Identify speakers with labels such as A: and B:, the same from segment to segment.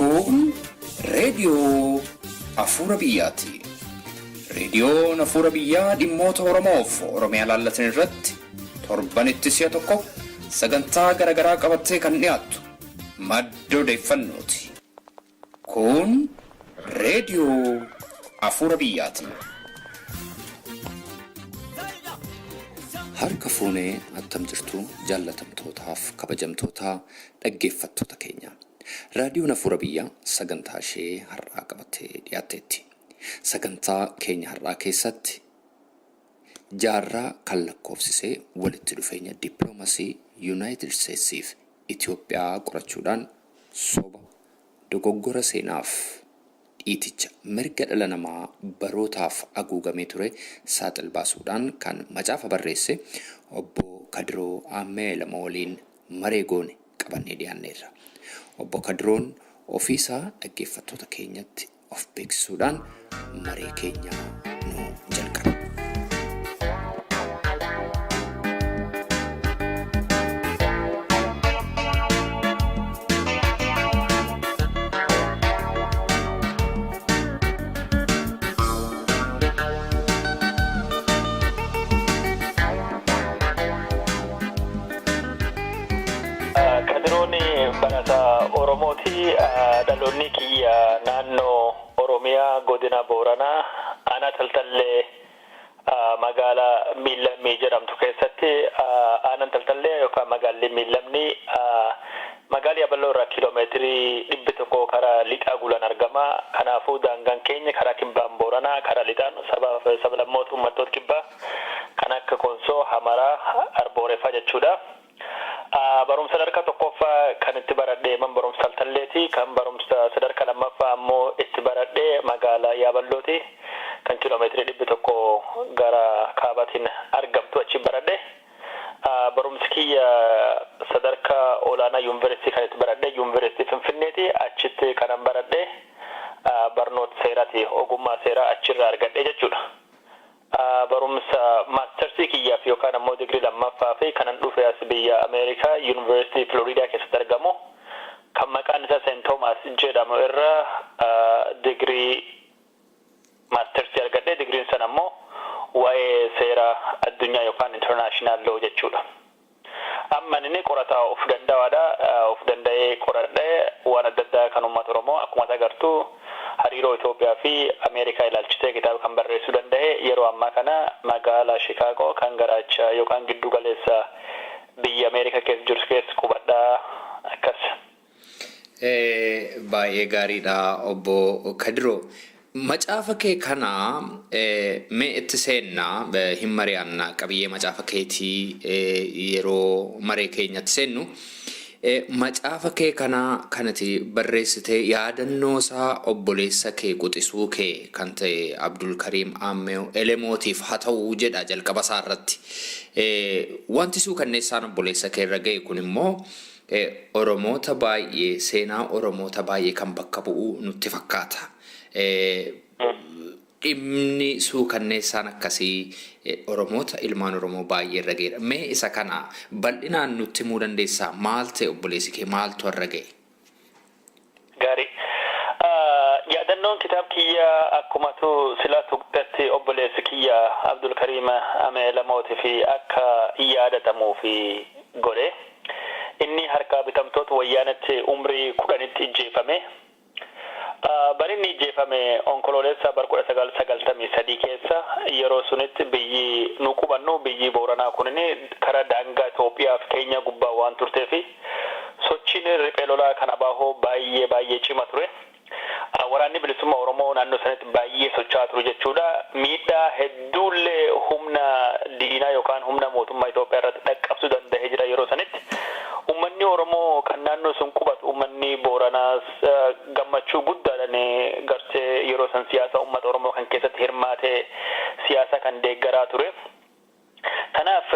A: Kun reediyoo Afuura Biyyaati. Reediyoon Afuura Biyyaa dhimmoota Oromoof Oromiyaa laallatan irratti torbanitti si'a tokko sagantaa garaagaraa qabattee kan dhiyaattu madda odeeffannooti. Kun reediyoo Afuura Biyyaati. Harka fuunee attam jirtu jaallatamtootaaf kabajamtootaa dhaggeeffattoota keenya. Raadiyoon Afuura Biyyaa sagantaa ishee har'aa qabattee dhiyaatteetti. Sagantaa keenya har'aa keessatti jaarraa kan lakkoofsisee walitti dhufeenya dippiloomasii Yuunaayitid Isteetsiif Itoophiyaa qorachuudhaan soba dogoggora seenaaf dhiiticha mirga dhala namaa barootaaf haguugamee ture saaxil baasuudhaan kan macaafa barreesse obbo Kadiroo Ammeelama waliin maree goone qabannee dhiyaanneerra. Obbo Kadiroon ofiisaa dhaggeeffattoota keenyatti of beeksisuudhaan maree keenya nu jalqaba.
B: Oromooti dhaloonni kiyya naannoo Oromiyaa godina Booranaa aanaa Taltallee magaalaa Miilamii jedhamtu keessatti aanaan Taltallee yookaan magaalli Miilamni magaalaa Yabaloo irraa kiiloomeetirii 100 karaa lixaa gulan argama. Kanaafuu daangaan keenya karaa kibbaan Booranaa karaa lixaan sablammoota uummattoota kibbaa kan akka Konsoo, Hamaraa, Arbooreeffaa jechuudha. Barumsa sadarkaa tokkoffaa kan itti baradhee man barumsa Taltalleeti, kan barumsa sadarkaa lammaffaa ammoo itti baradhee magaalaa Yaaballooti kan kiiloomeetirii 100 gara kaabaatiin argamtu achi baradhee. Barumsi kiyya sadarkaa olaanaa yuunivarsiitii kan itti baradhee yuunivarsiitii Finfinneeti, achitti kanan baradhee barnoota seeraati, ogummaa seeraa achirraa argadhee jechuudha. Barumsa maastersii kiyyaaf yookaan ammoo digirii lammaffaa fi kanan dhufe as biyya Ameerikaa yuunivarsiitii Floriidaa keessatti argamu kan maqaan isaa Seent Toomaas jedhamu irraa digirii maastersii argadhee. Digiriin san ammoo waa'ee seeraa addunyaa yookaan internaashinaal loo jechuudha. Amma inni qorataa of danda'aadha. Of danda'ee qoradhee waan adda addaa kan uummata Oromoo akkuma agartu hariiroo Itoophiyaa fi Ameerikaa ilaalchisee kitaaba kan barreessuu danda'e. Yeroo ammaa kana magaalaa Shikaagoo kan garaacha yookaan giddu galeessa biyya Ameerikaa keessa jiru keessa qubadhaa akkas.
A: Baay'ee gaariidha obbo Kadiroo. Macaafa kee kana mee itti seennaa hin mari'annaa qabiyyee macaafa keetii yeroo maree keenyatti seennu. Macaafa kee kana kanati barreessitee yaadannoo isaa obboleessa kee quxisuu kee kan ta'e Abdul Kariim Elemootiif haa ta'uu jedha jalqaba isaa irratti. Wanti suu kanneessaan obboleessa kee irra ga'e kun immoo Oromoota baay'ee seenaa Oromoota baay'ee kan bakka bu'u nutti fakkaata. Dhimni suu kanneessaan akkasii Oromoota ilmaan Oromoo baay'ee irra ga'edha. Mee isa kana bal'inaan nutti himuu dandeessaa? Maal ta'e obboleessi kee maaltu irra ga'e?
B: Gaarii. Yaadannoon kitaaba kiyya akkumatu silaa tuqxatti obboleessi kiyya Abdul Kariim Elemootii fi akka yaadatamuuf godhe. Inni harka bitamtoota wayyaanatti umrii 10tti ijjeefame. Barinni ijjeefame onkoloolessa bara 1993 keessa yeroo sunitti biyyi nu qubannu biyyi Booranaa kunini karaa daangaa Itoophiyaa fi Keenya gubbaa waan turteef sochiin riphee lolaa kan abaahoo baay'ee cima ture. Waraanni bilisummaa Oromoo naannoo sanatti baay'ee socho'aa ture jechuudha. Miidhaa hedduullee humna diinaa yookaan humna mootummaa Itoophiyaa irratti dhaqqabsuu danda'ee jira yeroo sanitti. Uummanni Oromoo kan naannoo sun qubatu uummanni Booranaas gammachuu guddaadhaan garsee yeroo san siyaasa uummata Oromoo kan keessatti hirmaatee siyaasa kan deeggaraa ture. Kanaaf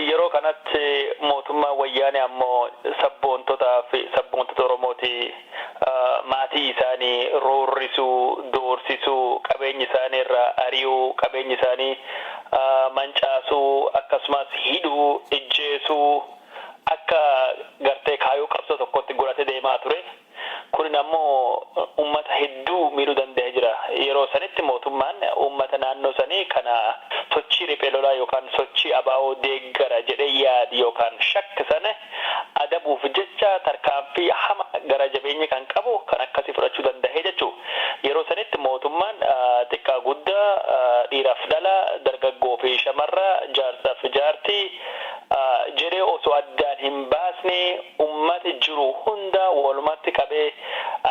B: yeroo kanatti mootummaa wayyaanee ammoo sabboontotaa fi sabboontoota Oromooti maatii isaanii roorrisuu, doorsisuu, qabeenya isaanii irraa ari'uu, qabeenya isaanii mancaasuu, akkasumas hidhuu, ijjeesuu akka gartee kaayuu qabsoo tokkotti godhatee deemaa ture. Kun ammoo ummata hedduu miidhuu danda'ee jira. Yeroo sanitti mootummaan ummata naannoo sanii kana sochii riphee lolaa yookaan sochii abaa'oo deeggara jedhee yaadu yookaan shakka sana adabuuf jecha tarkaanfii hama gara jabeenya kan qabu kan akkasii fudhachuu danda'ee jechuudha. Yeroo sanitti mootummaan xiqqaa guddaa dhiiraaf dhala dargaggoo fi shamarra jaarsaaf jaartii jedhee osoo addaan hin baasne ummati jiru hunda walumatti qabee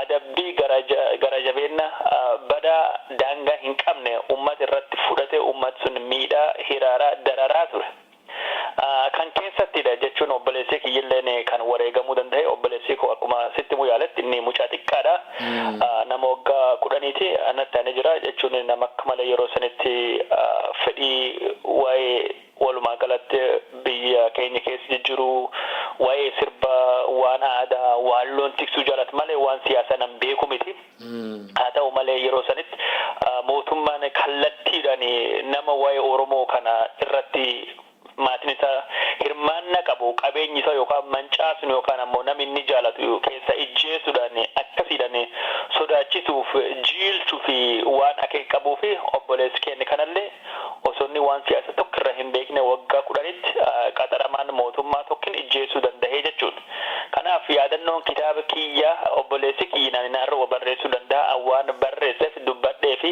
B: adabbii gara jabeenya badaa daangaa hin qabne ummati irratti fudhate ummati sun miidhaa hiraaraa dararaa ture. Kan keessattidha jechuun obboleessi kiyyilleen kan wareegamuu danda'e obboleessi koo akkuma sitti muyaaletti inni mucaa xiqqaadha. Nama waggaa 10ti anatti aanee jira jechuun nama akka malee yeroo sanitti fedhii waa'ee walumaa galatti biyya keenya keessa jijjiiru waa'ee sirba waan aadaa waan loon tiksuu jaalatu malee waan siyaasaa nan beeku miti. Haa ta'u malee yeroo sanitti mootummaan kallattiidhaan nama waa'ee Oromoo kana irratti maatiin isaa hirmaannaa qabu qabeenyi isaa yookaan mancaasuun yookaan ammoo namni inni jaalatu keessa ijjeesuudhaan akkasiidhaan sodaachisuuf jiilchuu fi waan akeeka qabuu fi obboleessi keenya kanallee osoo inni waan siyaasa tokko irra hin beekne waggaa 10tti qaxaramaan mootummaa tokkin ijjeesuu danda'ee jechuudha. Kanaaf yaadannoon kitaaba kiyya obboleessi kiyyaan narra barreessuu danda'a waan barreesseef dubbadhee fi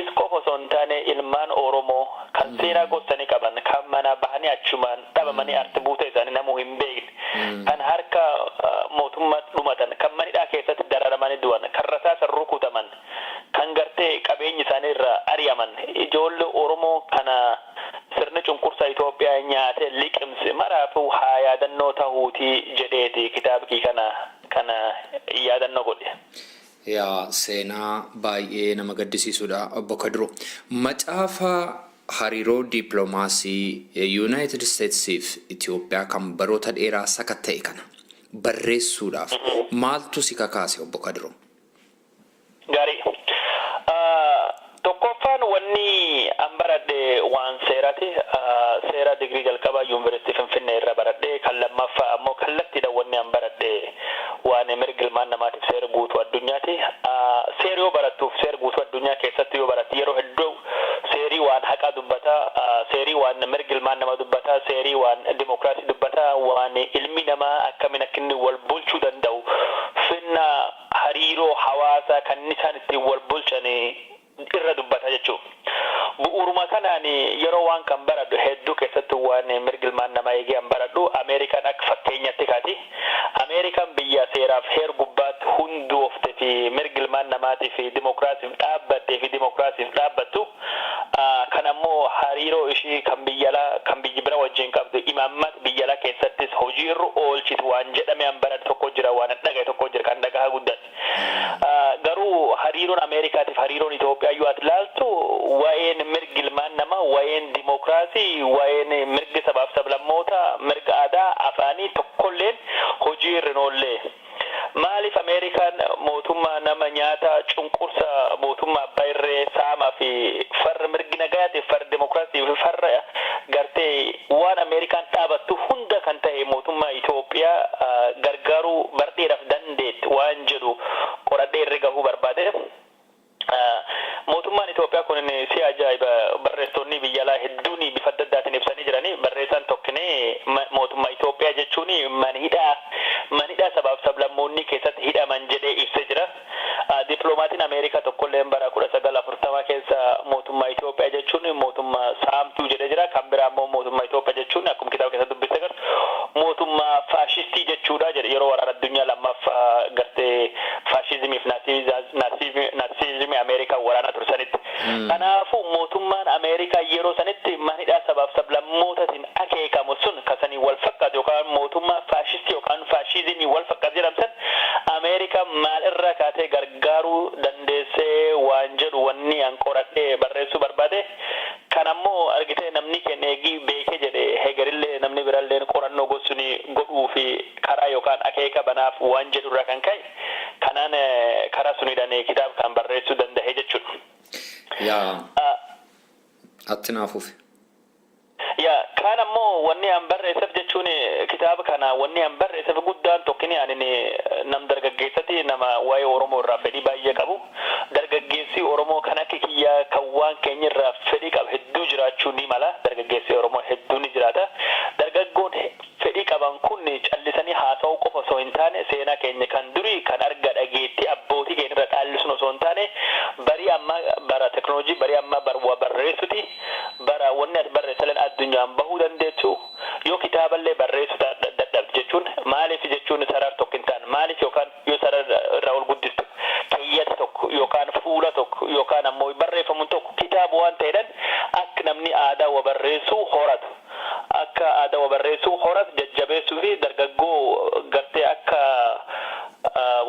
B: is qofa osoo hin taane ilmaan Oromoo kan seenaa gootanii qaban kan mana bahanii achumaan dhabamanii arti buuta isaanii namuu hin beekne kan harka mootummaa dhumatan kan manidhaa keessatti dararamanii du'an kan rasaasan rukutaman kan gartee qabeenyi isaanii irraa ari'aman ijoollee Oromoo kana sirni cunqursaa Itoophiyaa nyaatee liqimse maraafuu haa yaadannoo ta'uutii jedheeti kitaabkii kana yaadannoo godhe.
A: Yaa seenaa baay'ee nama gaddisiisudha obbo Kadiroo. Macaafa hariiroo dippiloomaasii Yuunaayitid Isteetsiif Itoophiyaa kan baroota dheeraa sakatta'e kana barreessuudhaaf maaltu si kakaase obbo Kadiroo?
B: Gaarii. Tokkoffaan wanni an baradhe waan seeraati. Seera digrii jalqabaa Yuunivarsiitii Finfinnee irra baradhe kan lammaffaa ammoo kallattiidha wanni an baradhe waan mirga ilmaan namaatiif seera guutuu addunyaati. Seera yoo barattuuf seera guutuu addunyaa keessatti yoo baratti yeroo hedduu seerii waan haqaa dubbata, seerii waan mirga ilmaan namaa dubbata, seerii waan dimokiraasii dubbata, waan ilmi namaa akkamiin akka inni wal bulchuu danda'u finna hariiroo hawaasaa kan isaan ittiin wal bulchanii irra dubbata jechuudha. Bu'uuruma kanaan yeroo waan kan baradhu hedduu keessatti waan mirga ilmaan namaa eegan baradhu Ameerikaan akka fakkeenyatti kaati. Ameerikaan biyya seeraaf heer gubbaatti hundoofte fi mirga ilmaan namaatii fi dimokiraasiif dhaabbattee fi dimokiraasiif dhaabbattu kan ammoo hariiroo ishii kan biyyi bira wajjin qabdu imaammata biyyalaa keessattis hojii irra oolchitu waan jedhame an baradhu tokko jira waan dhagaye tokko jira kan dhagahaa guddatti. Garuu hariiroon Ameerikaatiif hariiroon Itoophiyaa yoo ati ilaaltu waa'een mirga ilmaan namaa waa'een dimokiraasii waa'een mirga sabaaf sablammoota mirga aadaa afaanii tokkolleen hojii irra hin oolle. Maaliif Ameerikaan mootummaa nama nyaata cunqursa mootummaa abbaa irree saamaa fi farra mirgi nagaatiif farra dimokiraasii fi farra gartee waan Ameerikaan dhaabattu hunda kan ta'e mootummaa Itoophiyaa gargaaruu bardheedhaaf dandeetti waan jedhu qoradhee irra gahuu barbaade. Mootummaan Itoophiyaa kun si ajaa'iba barreessonni biyya alaa hedduun bifa adda addaatiin ibsanii jiranii barreessaan tokkine mootummaa Itoophiyaa jechuun manidhaa sabaaf sablammoonni keessatti hidhaman jedhee ibsee jira. Dippiloomatiin Ameerikaa tokkollee bara 1940 keessa mootummaa Itoophiyaa jechuun mootummaa saamtuu jedhee jira. Kan biraa immoo mootummaa Itoophiyaa jechuun akkuma kitaaba keessatti dubbiste garuu mootummaa faashistii jechuudha jedhe yeroo waraana addunyaa lammaffaa gartee faashizimiif naasizimii Ameerikaa waraana tursanitti. Kanaafuu mootummaan Ameerikaa yeroo sanitti manidhaa sabaaf sablammootatiin akeekamu sun kasanii wal fakkaatu yookaan mootummaa faashistii yookaan faashizimii wal fakkaatu jedhamsan Ameerikaa maal irraa kaatee gargaaruu dandeessee waan jedhu wanni an qoradhee barreessuu barbaade. Kan ammoo argitee namni keenya eegii beekee jedhe heegarillee namni birallee qorannoo gosuun godhuu fi karaa yookaan akeeka banaaf waan jedhu irraa kan ka'e kanaan karaa suniidhaan kitaaba kan barreessuu danda'e jechuudha.
A: Atti naafuuf.
B: Kaan ammoo wanni an barreesseef jechuun kitaaba kana wanni an barreesseef guddaan tokkini ani nam dargaggee keessatti nama waa'ee Oromoo irraa fedhii baay'ee qabu. Dargaggeessi Oromoo kan akka kiyyaa kan waan keenya irraa fedhii qabu hedduu jiraachuu ni mala. Dargaggeessi Oromoo hedduu ni jiraata. Dargaggoon fedhii qaban kun callisanii haasa'uu qofa osoo hin taane seenaa keenya kan durii kan arga dhageetti abbootii keenya irra dhaallisuun osoo hin taane barii amma bara teknooloojii barii amma bara barreessuti bara wanni ati barreessan addunyaan bahuu dandeessu yoo kitaaballee barreessu dadhabde jechuun maaliif jechuun sarar tokko hin taane maaliif yookaan yoo sarar irraa ol guddistu keeyyata tokko yookaan fuula tokko yookaan ammoo barreeffamuun tokko kitaaba waan ta'edhan akka namni aadaa wa barreessuu horatu. Akka aadaa wa barreessuu horatu jajjabeessuu fi dargaggoo gartee akka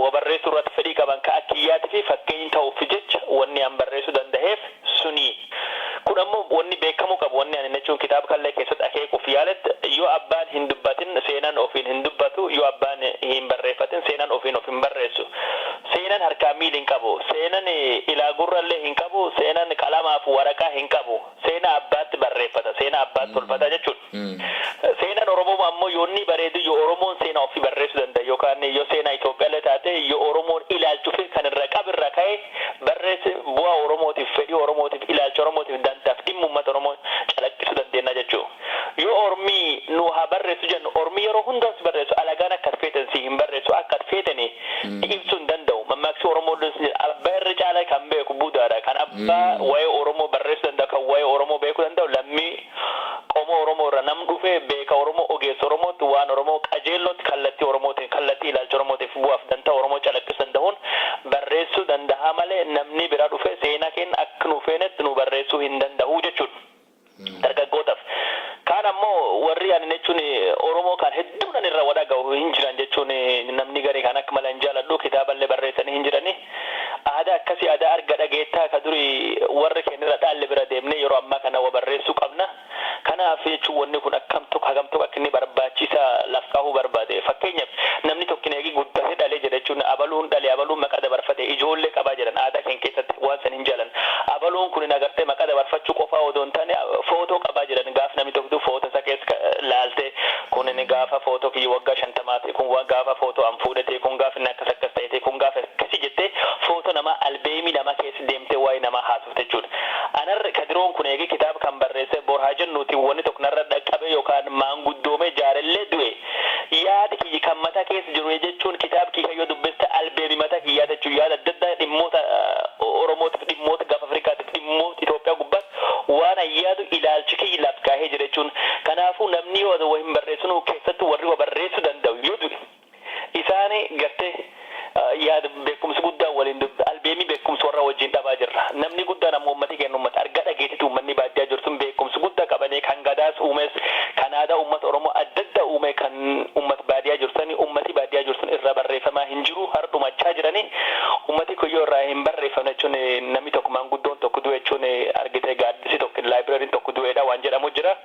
B: wa barreessuu irratti fedhii qaban ka akkiyyaati fi fakkeenya ta'uuf jecha wanni an barreessuu danda'eef suni. Kun ammoo wanni beekamuu qabu wanni ani jechuun kitaaba kallee keessatti akeekuuf yaaletti yoo abbaan hin dubbatin seenaan ofiin hin dubbatu yoo abbaan hin barreeffatin seenaan ofiin of hin barreessu. Seenaan harkaa miil hin qabu. Seenaan ilaa gurrallee hin qabu. Seenaan qalamaaf waraqaa hin qabu. Seenaa abbaatti barreeffata. Seenaa abbaatti tolfata jechuudha. Seenaan Oromoo ammoo yoo inni bareedu yoo Oromoon seenaa ofii barreessuu danda'a yookaan yoo seenaa Itoophiyaallee taate yoo Oromoon ilaalchuuf kan irra qabirra ka'e barreesse bu'aa Oromootiif fedhii Oromootiif ilaalcha Oromootiif dantaaf dhimma uummata Oromoo calaqqisuu dandeenya jechuudha. Yoo Ormii nu haa barreessu jennu Ormii yeroo hundaas barreessu alagaan akka feetan si hin barreessu akka feetani ibsuu hin danda'u. Mammaaksi Oromoo abbaa irra caalaa kan beeku budaadha. Kan abbaa waa'ee Oromoo barreessuu danda'a kan waa'ee Oromoo beekuu danda'u lammii qomoo Oromoo irra nam dhufee beeka Oromoo ogeessa Oromootti waan Oromoo qajeelootti kallattii Oromootiin kallattii ilaalcha Oromootiif bu'aaf danta'a Oromoo calaqqisuu danda'uun barreessuu danda'a malee namni bira dhufee seenaa keenya akka nu feenetti nu barreessuu hin danda'u jechuudha. Dargaggootaaf. Kaan ammoo warri ani jechuun Oromoo kan hedduudhaan irra wada ga'u hin jiran jechuun namni garii kan akka mala hin jaaladhu kitaaballee barreessanii hin jirani. Aadaa akkasii aadaa arga dhageettaa ka durii warri keenya irra dhaalle bira deemnee yeroo ammaa kana wa barreessuu qabna. Kanaaf jechuun wanni kun akkam tokko akka inni barbaachisa laf kaahuu barbaade. Fakkeenyaaf namni tokko eegi guddatee dhalee jedha jechuun abaluun dhalee abaluun maqaa dabarfate ijoollee qabaa jedhan aadaa keenya keessatti waan san hin jaalan. Abaluun kun agartee maqaa dabarfachuu qofaa odoo hin taane footoo qabaa jedhan gaaf namni tokko footoo isa keessa laalte kun inni gaafa footoo kiyya waggaa 50 kun gaafa footoo an fuudhate kun gaafa inni akkas ta'e kun gaafa akkasi jettee footoo nama albeemii nama keessa deemtee waa'ee nama haasofte jechuudha. Anarra kadiroon kun eegi kitaaba kan barreesse borhaa jennuuti wanni tokko narra dhaqqabe yookaan maanguddoome jaarellee du'e yaada kiyya kan mataa keessa jiru jechuun kitaaba kiyya yoo dubbiste albeemii mataa kiyyaa jechuun yaada adda addaa dhimmoota Oromootiif dhimmoota gaafa Afrikaatiif dhimmoota Itoophiyaa gubbaatti waan ayyaadu ilaalchi kiyya laf kaahee jira jechuun kanaafuu namni yoo hin barreessinu keessattuu warri barreessuu danda'u yoo du'e isaanii gartee yaada beekumsi guddaan waliin albeemii beekumsi warra wajjin dhabaa jirra. Namni guddaan ammoo uummatni kennu uummata argaa dhageetitti uummanni baadiyyaa jirtu beekumsi guddaa qabanii kan gadaas uumes kan aadaa uummata Oromoo adda addaa uume kan uummata baadiyyaa jirtanii uummati baadiyyaa jirtun irra barreeffamaa hin jiru hardumachaa jiranii uummati kuyyoo irraa hin barreeffamne jechuun namni tokko maanguddoon tokko du'e jechuun argitee gaaddisi tokko laayibirariin tokko du'eedha waan jedhamu jira.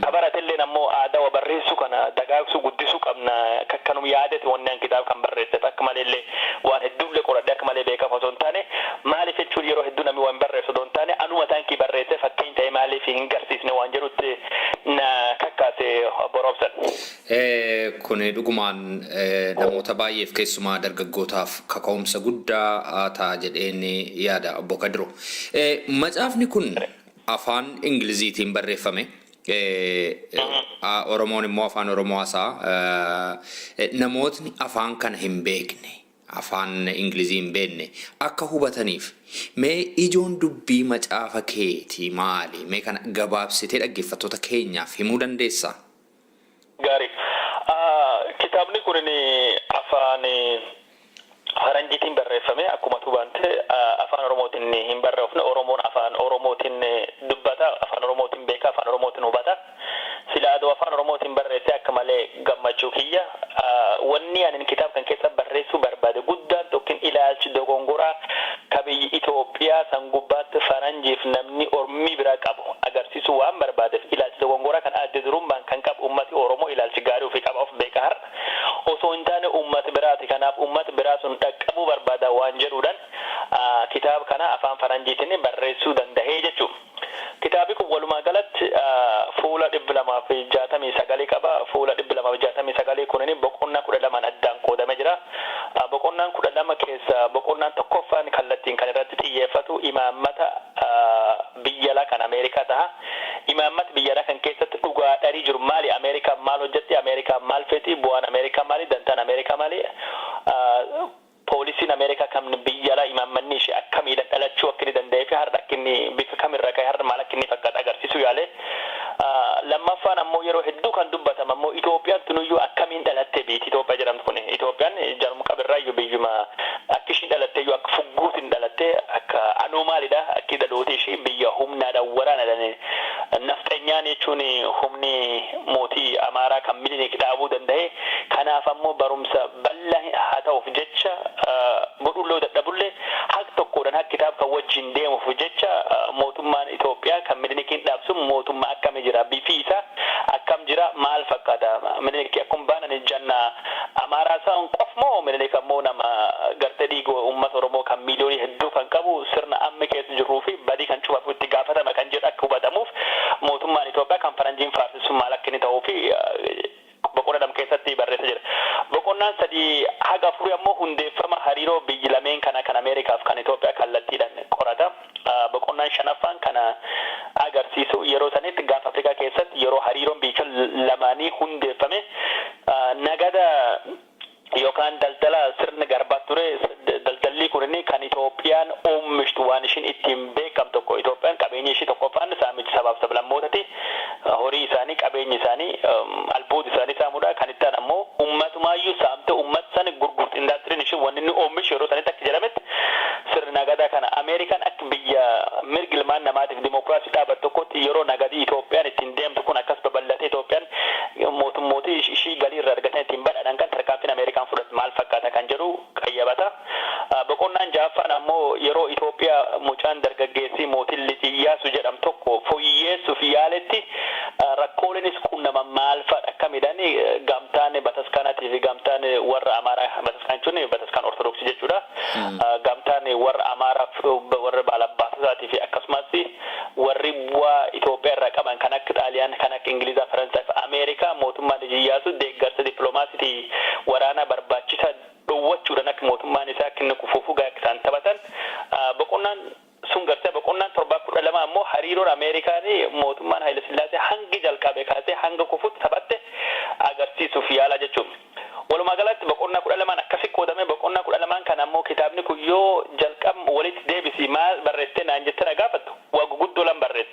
B: Kabaratelleen ammoo aadaa wa barreessuu kana dagaagsuu guddisuu qabna kakkanum yaadate wanni kitaaba kan barreesseef akka maleellee waan hedduullee qoradhee akka malee beekaaf osoo hin taane maaliif jechuun yeroo hedduu namni waan barreessu osoo hin taane anuma taankii barreesse fakkeenya ta'e maaliif hin garsiisne waan jedhutti na kakkaase boroobsan.
A: Kun dhugumaan namoota baay'eef keessumaa dargaggootaaf kaka'umsa guddaa ta'a jedheen yaada obbo Kadiroo. Macaafni kun afaan Ingiliziitiin barreeffame. Oromoon immoo afaan Oromoo haasaa namootni afaan kana hin beekne afaan Ingilizii hin beekne akka hubataniif mee ijoon dubbii macaafa keetii maali? Mee kana gabaabsitee dhaggeeffattoota keenyaaf himuu dandeessaa?
B: Gaarii. Kitaabni kun afaan Faranjiitiin barreeffame akkuma tubaante afaan Oromootiin hin barreeffne Oromoon afaan Oromootiin dubbata afaan Oromootiin beeka afaan Oromootiin hubata. Silaadoo afaan Oromootiin barreesse akka malee gammachuu kiyya wanni ani kitaaba kan keessa barreessuu barbaade guddaan tokkin ilaalchi dogongoraa kabiyyi Itoophiyaa san gubbaatti Faranjiif namni Ormii bira qabu agarsiisu waan barbaadeef ilaalchi dogongoraa kan adda durummaan kan qabu ummati Oromoo ilaalchi gaarii ofii qaba of beeka har osoo hin taane ummati biraati kanaaf ummati biraa sun dhaqqabuu barbaada waan jedhuudhaan kitaaba kana afaan Faranjiitiin barreessuu danda'ee jechuudha. Kitaabi kun walumaa galatti fuula 269 qaba. Fuula 269 kunniin boqonnaa 12 addaan qoodamee jira. Boqonnaan 12 lama keessa boqonnaan tokkoffaan kallattiin kan irratti xiyyeeffatu imaammata biyya alaa kan Ameerikaa ta'a. Imaammata biyya alaa kan keessatti dhugaa dharii jiru maali? Ameerikaan maal hojjetti? Ameerikaan maal feeti? Bu'aan Ameerikaa maali? Dantaan Ameerikaa maali? Poolisiin Ameerikaa kan biyya alaa imaammanni ishee akkamiidhaan dhalachuu akka inni danda'ee fi har'a akka inni bifa kamirra ka'e har'a maal akka inni fakkaatu agarsiisu yaale. Lammaffaan ammoo yeroo hedduu kan dubbatamu ammoo Itoophiyaan tunuyyuu akkamiin dhalattee beekti Itoophiyaa jedhamtu kun. Itoophiyaan jarmu qabirraayyuu biyyuma akka ishiin dhalatteeyyuu akka fugguutiin dhalattee akka anoomaalidha akka dhalootee ishee biyya humnaadhaan waraanadhaan nafxanyaan jechuun humni mootii Amaaraa kan Minilik dhaabuu danda'e. Kanaaf ammoo barumsa bal'aa haa ta'uuf jecha godhulloo dadhabullee haq tokkodhaan haq kitaaba kan wajjin deemuuf jecha mootummaan Itoophiyaa kan Minilikiin dhaabsu mootummaa akkamii jira bifi isaa akkam jira maal fakkaata Minilik akkuma baanan janna Amaaraa isaan qofmoo Minilik ammoo nama gartee dhiigoo uummata Oromoo kan miiliyoonii hedduu kan qabu sirna amma keessa jiruu fi badii kan cufaaf itti gaafatama kan jedhu akka hubatamuuf mootummaan Itoophiyaa kan faranjiin faarsisu maal akka inni ta'uu fi boqonnaa keessatti barreessa jira. Boqonnaan sadii haga afurii ammoo hundeeffama hariiroo biyyi lameen kana kan Ameerikaaf kan Itoophiyaa kallattiidhaan qorata. Boqonnaan shanaffaan kana agarsiisu yeroo sanitti gaafa Afrikaa keessatti yeroo hariiroon biyya lamaanii hundeeffame nagada yookaan daldala sirna garbaa ture daldalli kun kan Itoophiyaan oomishtu waan ishiin ittiin beekamtu tokko Itoophiyaan qabeenya ishii tokkoffaan saamicha sabaaf sablammootati horii isaanii qabeenya isaanii albuuda isaanii saamuudha kan ittaan ammoo uummatumaayyuu saamte uummat sana gurgurtu indaastirii ishii wanni inni oomishu yeroo sanitti akka jedhametti sirna nagadaa kana Ameerikaan akka biyya mirga ilmaan namaatiif dimokiraasii dhaabbatu tokkotti yeroo nagadii Itoophiyaan ittiin deemtu kun akkas babal'atee Itoophiyaan mootummootii ishii galii irraa argatan ittiin badhaadhaan kan tarkaanfiin Ameerikaan fudhatu maal fakkaata kan jedhu qayyabata. Boqonnaan ja'affaan ammoo yeroo Itoophiyaa mucaan dargaggeessii mootiin Iyyaasuu jedhamu tokko fooyyeessuuf yaaletti rakkoolenis qunnaman maal fa'a akkamiidhaan gamtaan bataskaanaatii fi gamtaan warra Amaaraa bataskaan jechuun bataskaan Ortodoksii jechuudha. Gamtaan warra Amaaraaf warra Baalabbaasatii fi akkasumas warri bu'aa Itoophiyaa irraa qaban kan akka Xaaliyaan kan akka Ingilizaa Faransaay fi Ameerikaa mootummaan Iyyaasuu deeggarsa dippiloomaasiitii waraana barbaachisaa dhowwachuudhaan akka mootummaan isaa akka inni kufuufu gaakisaan taphatan. Boqonnaan sun gartee boqonnaan 712 ammoo hariiroon Ameerikaanii mootummaan Haayile Sillaasee hangi jalqabe kaasee hanga kufuutti taphatte agarsiisuuf yaala jechuudha. Walumaa galatti boqonnaa 12 akkasi qoodame boqonnaa 12 kan ammoo kitaabni kun yoo jalqab walitti deebisi maal barreessite naan jettee gaafattu waa guguddoo lan barreesse.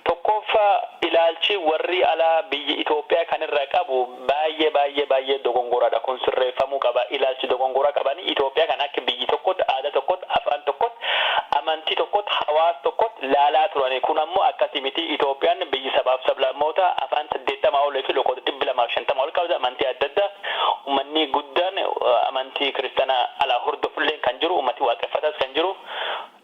B: Tokkoffaa ilaalchi warri alaa biyyi Itoophiyaa kan irraa qabu baay'ee dogongoraadha kun sirreeffamuu qaba. Ilaalchi dogongoraa qabanii Itoophiyaa kan akka biyyi tokkotti aadaa tokkotti afaan tokkotti amantii tokkotti hawaasa tokkotti laalaa turani kun ammoo akkasii miti. Itoophiyaan biyyi sabaaf sablammoota afaan 80 ol fi loqoota 250 ol qabda amantii adda addaa ummanni guddaan amantii kiristaanaa ala hordofullee kan jiru ummati waaqeffatas kan jiru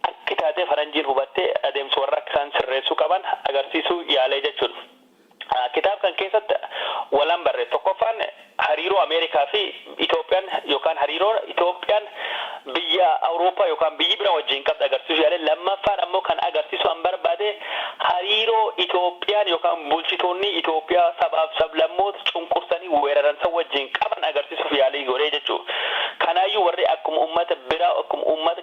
B: akka taatee faranjiin hubattee adeemsa warra akka isaan sirreessuu qaban agarsiisuu yaalee jechuudha. Kitaaba kan keessatti walan barreesse tokkoffaan hariiroo Ameerikaa fi Itoophiyaan yookaan hariiroo Itoophiyaan biyya Awurooppaa yookaan biyyi bira wajjin qabdu agarsiisu yaalee lammaffaan ammoo kan agarsiisu an barbaade hariiroo Itoophiyaan yookaan bulchitoonni Itoophiyaa sabaaf sablammoota cunqursanii weeraransa wajjin qaban agarsiisuuf yaalii godhee jechuudha. Kanaayyuu warri akkuma uummata bira akkuma uummata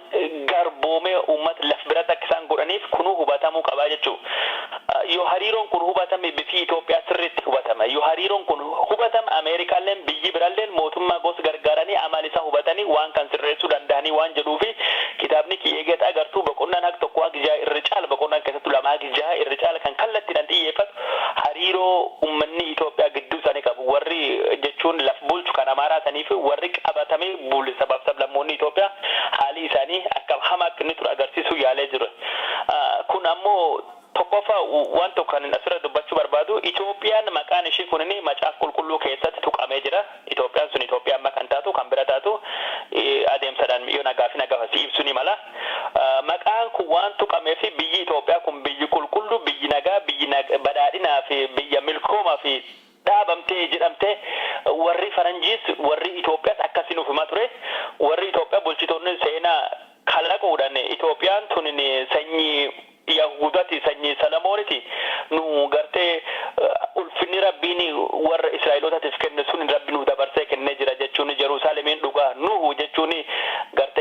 B: garboomee uummata laf biratti akka isaan godhaniif kunuu hubatamuu qabaa jechuudha. Yoo hariiroon kun hubatame bifi Itoophiyaa sirriitti hubatama. Yoo hariiroon kun hubatama Ameerikaalleen biyyi biraalleen mootummaa gosa gargaaranii amala isaa hubatanii waan kan sirreessuu danda'anii waan jedhuufi kitaabni eegeet agartuu boqonnaan haq tokko haq jaha irra caala boqonnaan keessattu lama haq jaha irra caala kan kallattiidhaan xiyyeeffatu hariiroo uummanni Itoophiyaa gidduu isaanii qabu warri jechuun laf bulchu kan Amaaraa sanii fi warri qabatamee bulu sabaaf sablammoonni Itoophiyaa haalli isaanii akka hamaa akka inni ture agarsiisuu yaalee jiru. Kun ammoo tokkoffaa waan tokko kan asirra dubbachuu barbaadu Itoophiyaan maqaan ishee kunini macaafa qulqulluu keessatti tuqamee jira. Itoophiyaan sun Itoophiyaa amma kan taatu kan bira taatu adeemsadhaan yoo nagaa fi nagaa ibsu ni mala. Maqaan kun waan tuqamee fi biyyi Itoophiyaa kun biyyi qulqulluu biyyi nagaa biyyi badhaadhinaa fi biyya milkoomaa fi dhaabamtee jedhamte warri faranjiis warri Itoophiyaas akkasiin ufuma ture. Warri Itoophiyaa bulchitoonni seenaa kalaquudhaan Itoophiyaan tun sanyii Yahudati sanyii Salamooniti nu gartee ulfinni rabbiin warra Israa'elootaatiif kenne sun rabbi nu dabarsee kennee jira jechuun Jerusaalemin dhugaa nuhu jechuun gartee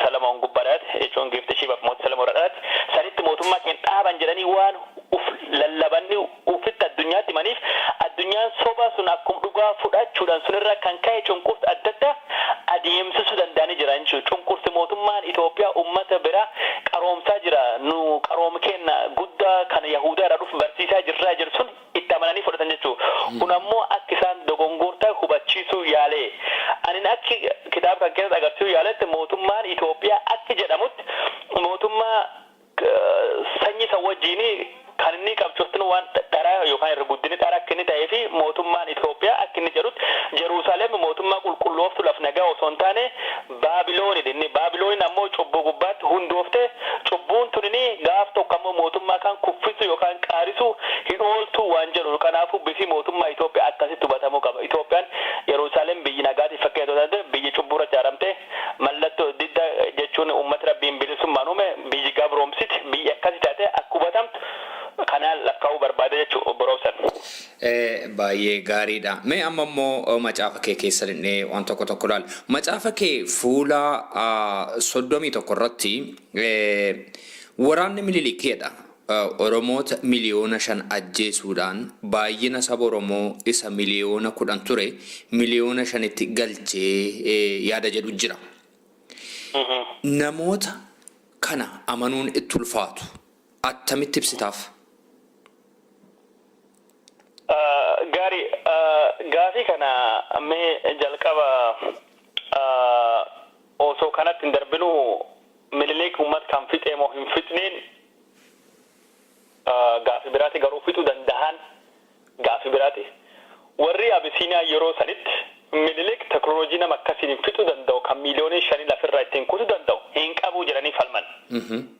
B: Salamoon Gubbaraat jechuun giifti shibaaf mooti Salamoodhaat sanitti mootummaa keenya dhaaban jedhanii waan uf lallabanni ufitti addunyaatti maniif addunyaan soba sun akkuma dhugaa fudhachuudhaan sunirra kan ka'e cunqursa adda addaa adeemsisuu danda'anii jiran jechuudha. Cunqursi mootummaan Itoophiyaa uummata bira qaroomsaa jira. Nu qaroom kenna guddaa kan Yahudaa irraa dhufu barsiisaa jirraa jiru sun itti amananii fudhatan jechuudha. Kun ammoo akka isaan dogongortaa hubachiisuu yaalee. Ani akka kitaaba kan keessatti agarsiisuu yaaletti mootummaan Itoophiyaa akka jedhamutti mootummaa sanyii isa wajjin kan inni qabchuutti waan dharaa yookaan irra guddinni dharaa akka inni ta'ee fi mootummaan Itoophiyaa akka inni jedhutti Jeruusaalem mootummaa qulqullooftu laf nagaa osoo hin taane Baabiloonidha. Inni Baabilooniin ammoo cubbuu gubbaatti hundoofte cubbuun tunini gaaf tokko ammoo mootummaa kan kuffisu yookaan qaarisu hin ooltu waan jedhu. Kanaafuu bifi mootummaa Itoophiyaa akkasitti hubatamuu qaba. Itoophiyaan Jeruusaalem biyyi nagaatiif fakkeetoo taate biyyi cubbuurra ijaaramte mallattoo didda jechuun uummata rabbiin bilisummaan uume biyyi gabroomsiti biyyi akkasii taate akka hubatamtu kanaan lakkaa'uu barbaade jechuudha obboroosan.
A: Baay'ee gaariidha. Mee amma immoo macaafa kee keessa dhinnee waan tokko tokko ilaali. Macaafa kee fuula 31 irratti waraanni Minilikiidha. Oromoota miliyoona 5 ajjeesuudhaan baay'ina saba Oromoo isa miliyoona 10 ture miliyoona 5tti galchee yaada jedhu jira. Namoota kana amanuun itti ulfaatu attamitti ibsitaaf?
B: Gaafii kana mee jalqaba osoo kanatti hin darbinu Minilik uummata kan fixee moo hin fixneen gaafii biraati garuu fixuu danda'an gaafii biraati. Warri Abisiiniyaa yeroo sanitti Minilik teknooloojii nama akkasiin hin fixuu danda'u kan miliyoonii 5 lafirraa ittiin kutuu danda'u hin qabu jedhanii falman.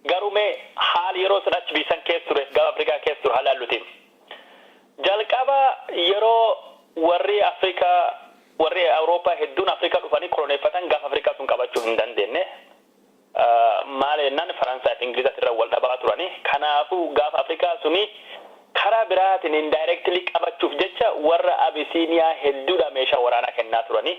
B: Garuu mee haala yeroo san achi biisan keessa ture gaafa Afrikaa keessa ture haala halluutiin. Jalqaba yeroo warri Afrikaa warri Awurooppaa hedduun Afrikaa dhufanii koloneeffatan gaafa Afrikaa sun qabachuu hin dandeenye. Maal jennaan Faransaay fi Ingiliizatti irra wal dhabaa turanii. Kanaafuu gaafa Afrikaa suni karaa biraatiin indirectly qabachuuf jecha warra Abisiiniyaa hedduudha meeshaa waraanaa kennaa turanii.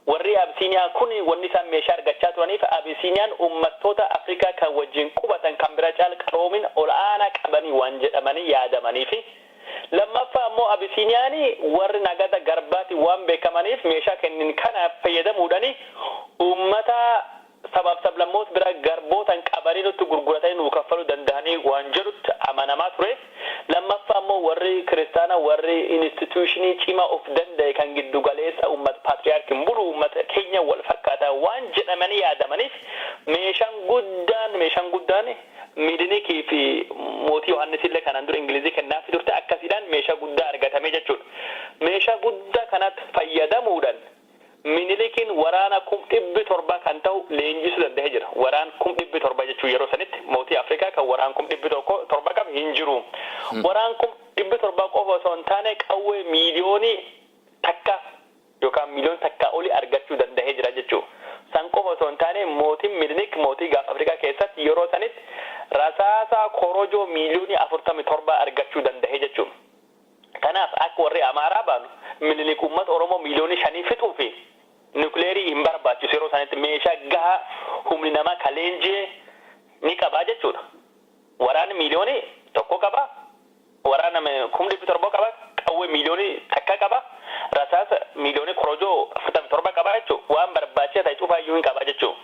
B: Warri Abisiiniyaa kun wanni isaan meeshaa argachaa turaniif Abisiiniyaan uummattoota Afrikaa kan wajjin qubatan kan bira caal qaroomin ol'aanaa qabanii waan jedhamanii yaadamanii fi lammaffaa ammoo Abisiiniyaanii warri nagada garbaatti waan beekamaniif meeshaa kennin kana fayyadamuudhaani uummata sabab sablammoota bira garbootan qabanii nutti gurguratanii nuu kaffaluu danda'anii waan jedhutti amanamaa ture. Lammaffaa ammoo warri kiristaana warri instituushinii cimaa of danda'e kan giddu galeessa uummata paatriyaarkiin bulu uummata keenya wal fakkaataa waan jedhamanii yaadamaniif meeshaan guddaan Minilikii fi mootii Yohaannis illee kanaan dura Ingilizii kennaafii turte akkasiidhaan meeshaa guddaa argatame jechuudha. Meeshaa guddaa kanatti fayyadamuudhaan Minilikiin waraana 700 kan ta'u leenjisuu danda'ee jira. Waraan 700 jechuun yeroo sanitti mootii Afrikaa kan waraan 700 qabu hin jiru. Waraan 700 qofa osoo hin taane qawwee miliyoonii takka yookaan miliyoon takka olii argachuu danda'ee jira jechuudha. San qofa osoo hin taane mootiin Minilik mootii gaafa Afrikaa keessatti yeroo sanitti rasaasa korojoo miliyoonii 47 argachuu danda'ee jechuudha. Kanaaf akka warri Amaaraa baanu Minilik uummata Oromoo miliyoonii 5 fixuu fi nukleerii hin barbaachisu yeroo sanitti meeshaa gahaa humni namaa kaleenjii ni qabaa jechuudha. Waraanni miliyoonii 1 qaba. Waraana 700 qaba. Qawwee miliyoonii takka qaba. Rasaasa miliyoonii korojoo 47 qaba jechuudha. Waan barbaachisaa ta'e cufaayyuu hin qaba jechuudha.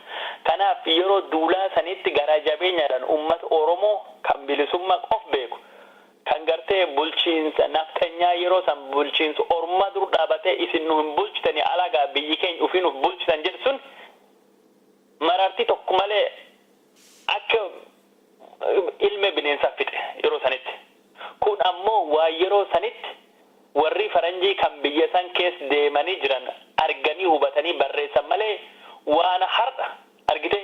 B: Kanaaf yeroo duulaa sanitti gara jabeenyaadhaan uummata Oromoo kan bilisummaa qof beeku kan gartee bulchiinsa naftanyaa yeroo san bulchiinsa orma dur dhaabatee isin nu hin bulchitanii alagaa biyyi keenya ofii nuuf bulchitan jedhu sun marartii tokko malee akka ilma bineensaa fixe yeroo sanitti. Kun ammoo waa yeroo sanitti warri faranjii kan biyya san keessa deemanii jiran arganii hubatanii barreessan malee waan har'a argite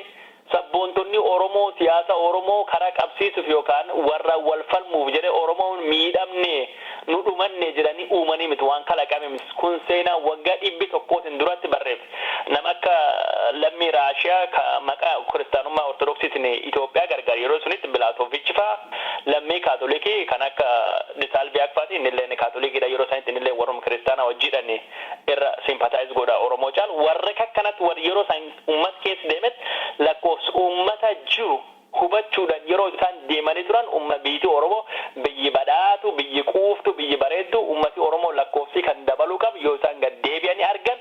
B: sabboontonni Oromoo siyaasa Oromoo karaa qabsiisuuf yookaan warra wal falmuuf jedhe Oromoon miidhamne nu dhumanne jedhanii uumanii miti waan kalaqame miti. Kun seenaa waggaa 100 duratti barreef nama akka lammii Raashiyaa ka maqaa kiristaanummaa ortodoksiitiin Itoophiyaa gargaar yeroo sunitti Bilaatovichi faa lammii kaatolikii kan akka Disaalbiyaak faati innillee kaatolikiidha yeroo sanitti innillee warrum kiristaanaa wajjiidhaan irra simpataayiz godha Oromoo caal warra kakkanatti warri yeroo san uummat keessa deemet lakkoo jiru hubachuudhaan yeroo isaan deemanii turan biyyi Oromoo biyyi badhaatu biyyi quuftu biyyi bareeddu ummati Oromoo lakkoofsi kan dabaluu qabu yoo isaan gad deebi'anii argan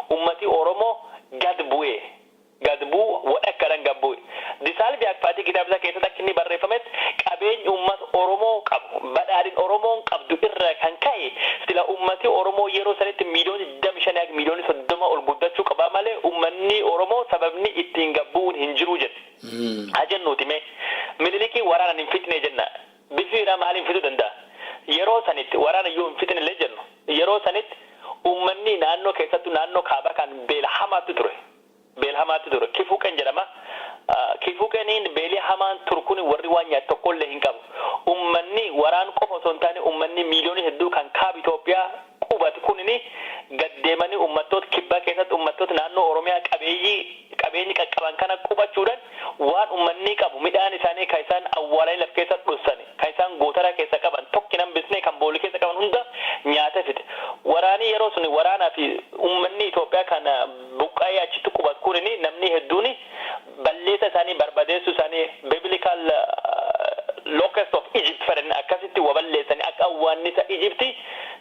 B: ummati Oromoo gad bu'ee wadhakkaadhaan gad bu'e. Disaalbii Akfaatii kitaaba isaa keessatti akka inni barreeffametti qabeenyi uummata Oromoo qabu badhaadhin Oromoon qabdu irraa kan ka'e sila ummati Oromoo yeroo sanitti miiliyoona 25 miiliyoona 30 ol guddachuu qaba malee uummanni Oromoo sababni ittiin gabbuun hin jiru jedhe. Hajennuuti mee Minilikii waraanaan hin fitne jenna bifiidhaa maaliin fituu danda'a? Yeroo sanitti waraana yoo hin fitne illee jennu yeroo sanitti uummanni naannoo keessattuu naannoo kaabaa kan beela hamaatti ture. Kifuuqeen jedhama. Kifuuqeeniin beelii hamaan turkuun warri waan nyaatu tokkollee hin qabu. Uummanni waraan qofa osoo hin taane uummanni miiliyoonii hedduu kan kaaba Itoophiyaa qubatu kunini gaddeemanii uummattoota kibbaa keessatti uummattoota naannoo Oromiyaa qabeenyi qaqqaban kana qubachuudhaan waan uummanni qabu midhaan isaanii kan isaan awwaalanii laf keessa dhussani kan isaan gootara keessa qaban tokki nan bisnee kan boolii keessa qaban hunda nyaata fide. Waraanii yeroo sun waraanaa fi uummanni Itoophiyaa kana buqqaa'ee achitti qubatu kunini namni hedduun balleessa isaanii barbadeessuu isaanii biblical locust of Egypt fedhan akkasitti waballeessanii akka awwaannisa Egypti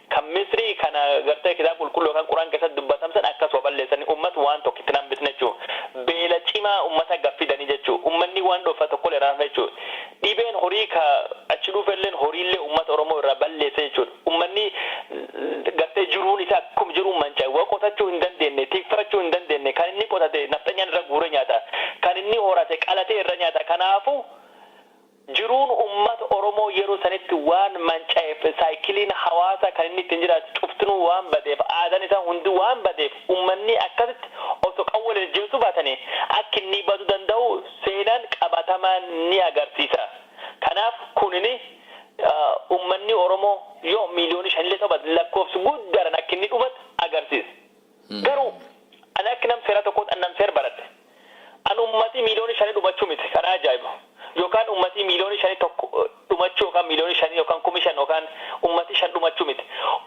B: kan Misrii kana gartee kitaaba qulqulluu kan Quraan keessatti dubbatamsan akkas waballeessanii uummata waan tokkitti nan bisne jechuudha. Beela cimaa uummata gaffidanii jechuudha. Uummanni waan dhoofaa tokkollee raafa jechuudha. Dhibeen horii ka achi dhufelleen horiillee uummata Oromoo irraa balleessa jechuudha. Uummanni gartee jiruun isaa akkuma jiruun manca'e waa qotachuu hin dandeenye tikfachuu hin dandeenye kan inni qotate nafxanyaan irra guure nyaata kan inni horate qalatee irra nyaata kanaafuu jiruun uummata Oromoo yeroo sanitti waan manca'eef saayikiliin hawaasa kan inni ittiin jiraatu cuftinuu waan badeef aadaan isaa hundi waan badeef uummanni akkasitti osoo qawwalee jeesuu baatanii akka inni baduu danda'u seenaan qabatamaan ni agarsiisa. Kanaaf kunini uummanni Oromoo yoo miiliyoona 5 lakkoofsi guddaadhaan akka inni dhumatu agarsiisa. Garuu ani akka nam seera tokkotti nam seera baradhe. An uummati miiliyoona 5 dhumachuu miti kana ajaa'iba. Yookaan ummati miiliyoona 5 tokko dhumachuu yookaan miiliyoona 5 yookaan 5,000 yookaan ummati 5 dhumachuu miti.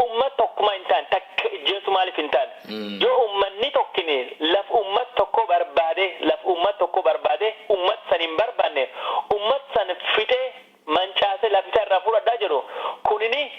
B: Ummat tokkuma hin taane takka ijjeesu maaliif hin taane? Yoo ummanni tokkini laf ummat tokko barbaade ummat san hin barbaanne ummat san fitee mancaase lafisa irraa fudhadhaa jedhu kunini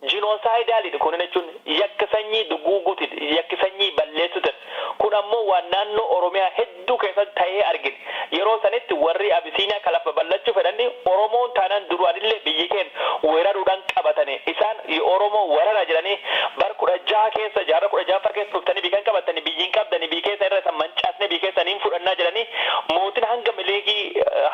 B: jinoosaayidaalidha. Kun jechuun yakka sanyii duguuguuti yakka sanyii balleessuuti. Kun ammoo waan naannoo Oromiyaa hedduu keessatti ta'ee argine. Yeroo sanitti warri Abisiiniyaa kalafa bal'achuu fedhanii Oromoon taanaan duraanillee biyyi keenya weeraruudhaan qabatanii isaan Oromoo weerara jedhanii bara 16 keessa jaarraa 16 keessa dhuftanii biyyan qabatanii biyyiin qabdanii biyyi keessa irra isaan mancaasne biyyi keessa niin fudhannaa jedhanii mootiin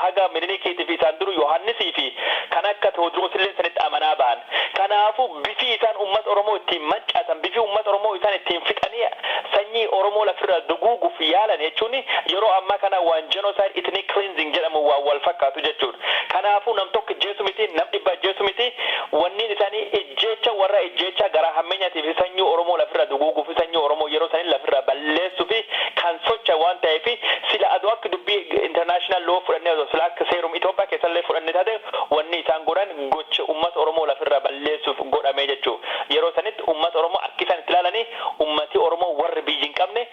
B: hanga Milikiitii fi isaan duru Yohaannisii fi kan akka Tewoodroosillee sanitti amanaa ba'an. Kanaafuu bifi isaan uummata Oromoo ittiin mancaasan bifi uummata Oromoo isaan ittiin fixanii sanyii Oromoo lafirraa duguuguuf yaalan jechuun yeroo ammaa kana waan genocide ethnic cleansing jedhamu waan wal fakkaatu jechuudha. Kanaafuu nam tokko ijjeesu miti nam dhibba ijjeesu miti wanni isaanii ijjeecha warra ijjeecha gara hammeenyaatiif sanyii Oromoo lafirraa duguuguuf sanyii Oromoo yeroo sanii lafirraa balleessuu fi kan socha waan ta'eef sila aduu akka dubbii international law fudhannee osoo sila akka seerum Itoophiyaa keessallee fudhannee taate wanni isaan godhan gocha uummata Oromoo lafirraa balleessuuf godhamee jechuudha. Yeroo sanitti uummata Oromoo akka isaan itti ilaalanii uummati Oromoo warri biyyi hin qabne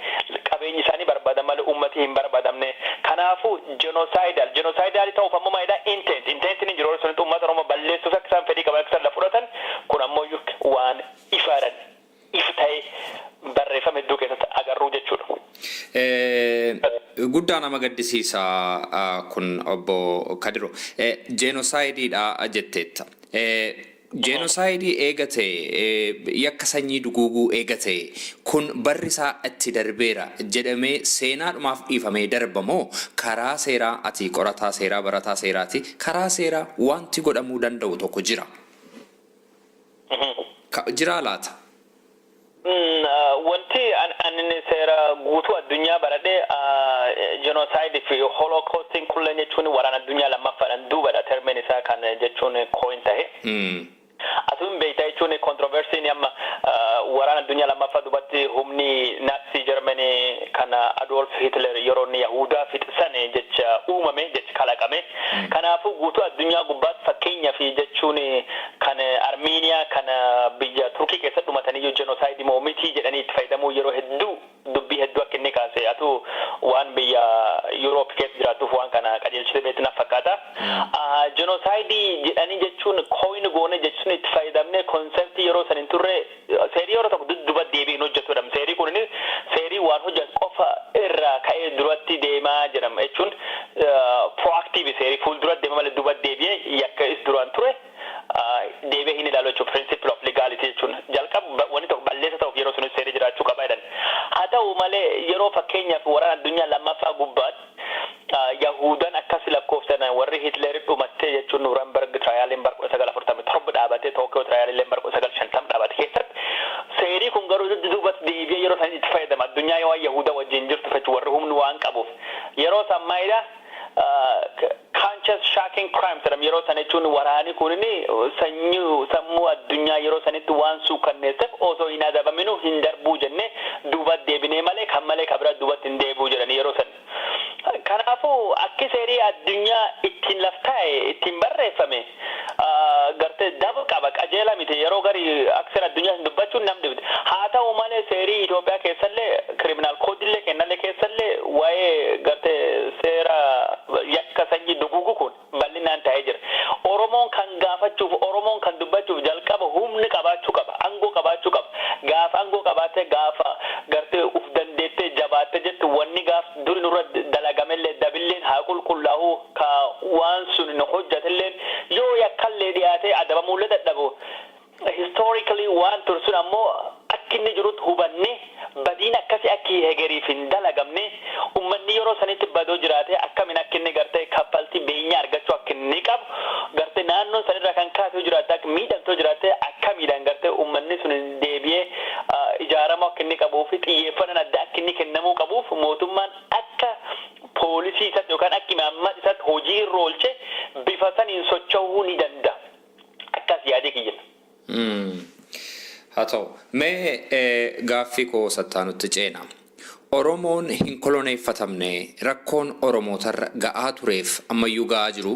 B: qabeenyi isaanii barbaadan malee uummati hin barbaadamne. Kanaafuu genocide ta'uuf ammoo maayidhaa intentiin hin jiru yeroo sanitti uummata Oromoo balleessuuf akka isaan fedhii qaban akka isaan la fudhatan kun ammoo waan ifaadhan if ta'ee barreeffame hedduu keessatti agarruu jechuudha.
A: Guddaa nama gaddisiisa kun obbo Kadiro. Genocideedha jetteetta. Genocide eegate yakka sanyii duguuguu eegate kun barri isaa itti darbeera jedhamee seenaadhumaaf dhiifamee darbamoo karaa seeraa ati qorataa seeraa barataa seeraati karaa seeraa wanti godhamuu danda'u tokko jira. Jira laata?
B: Wanti ani seera guutuu addunyaa baradhee genocide fi holocaustiin kulleen jechuun waraana addunyaa lammaffaadhaan duubadha termeen isaa kan jechuun coin ta'e. Asuun beektaa jechuun controversiin amma waraana addunyaa lammaffaa duubatti humni Nazi Germany kan Adolf Hitler yeroo inni Yahudaa fixsan jecha uumame jecha kalaqame. Kanaafuu guutuu addunyaa gubbaatti fakkeenyaaf jechuun kan Armeniyaa kan biyya Turkii keessatti dhumatanii genocide moomitii jedhanii itti fayyadamuu yeroo hedduu dubbii hedduu akka inni kaase atu waan biyya Europe keessa jiraatuuf waan kana qajeelcha tolchite beekna fakkaata. Genocide jedhanii jechuun coin goone jechuun itti fayyadamne concept yeroo san hin turre seerii yeroo tokko duba deebiin hojjetudha. Seerii kunis seerii waan hojjetu qofa irraa ka'ee duratti deemaa jedhama jechuun proactive seerii fuuldura deema malee duba deebi'ee yakka is duraan ture deebi'ee hin ilaalu jechuun principle of legality jechuun jalqaba wanni tokko balleessa ta'uuf yeroo sunis seerii jiraachuu qaba jedhan. Haa ta'u malee yeroo fakkeenyaaf waraana addunyaa lammaffaa gubbaatti Yahudan akkas lakkoofsan warri Hitler dhumattee jechuun Nuremberg trial bar 1947 dhaabatee Tokyo trial bar 1950 dhaabate keessatti seerii kun garuu duubatti deebi'ee yeroo san itti fayyadama addunyaa yoo Yahuda wajjin jirtu fachu warri humni waan qabuuf yeroo sammaayida conscious shocking crimes yeroo san jechuun waraani kunini sammuu addunyaa yeroo sanitti waan suukanneesseef osoo hin adabaminu hin darbuu jenne duubatti deebinee malee kan malee kabira duubatti hin deebi'u jedhanii yeroo san. Kanaafuu akki seerii addunyaa ittiin laftaa'e ittiin barreeffame gartee daba qaba qajeela miti yeroo garii aksera addunyaa hin dubbachuun namni haa ta'u malee seerii Itoophiyaa keessallee criminal code kennallee keessallee waa'ee gartee seera yakka sanyii duguugu kun bal'inaan ta'ee jira. Oromoon kan gaafachuuf Oromoon kan dubbachuuf jalqaba humni qabaachuu qaba aangoo qabaachuu qaba gaafa aangoo qabaatee gaafa gartee uf dandeettee jabaattee jettu wanni gaaf duri nurra dalagamellee dabilleen haa qulqullaa'u ka waan sun nu hojjatelleen yoo yakkallee dhiyaatee adabamuullee dadhabu historically waan tursun ammoo akkinni jirutti hubanne badiin akkasii akki hegeriif hin dalagamne ummanni yeroo sanitti badoo jiraate akkamiin akkinni gartee kaffaltii beenyaa argachuu akkinni qabu gartee naannoon sanirraa kan kaasee jiraate akka miidhamtoo jiraate akkamiidhaan gartee ummanni sun deebi'ee ijaaramoo akkinni qabuuf xiyyeeffannaan adda akkinni kennamuu qabuuf mootummaan akka poolisii isaatti yookaan akka imaammata isaatti hojii irra oolche bifa saniin socho'uu ni danda'a. Akkas yaadee kiyya.
A: Haa ta'u mee gaaffii koo sattaanutti ceena. Oromoon hin koloneeffatamne rakkoon Oromootarra ga'aa tureef ammayyuu ga'aa jiru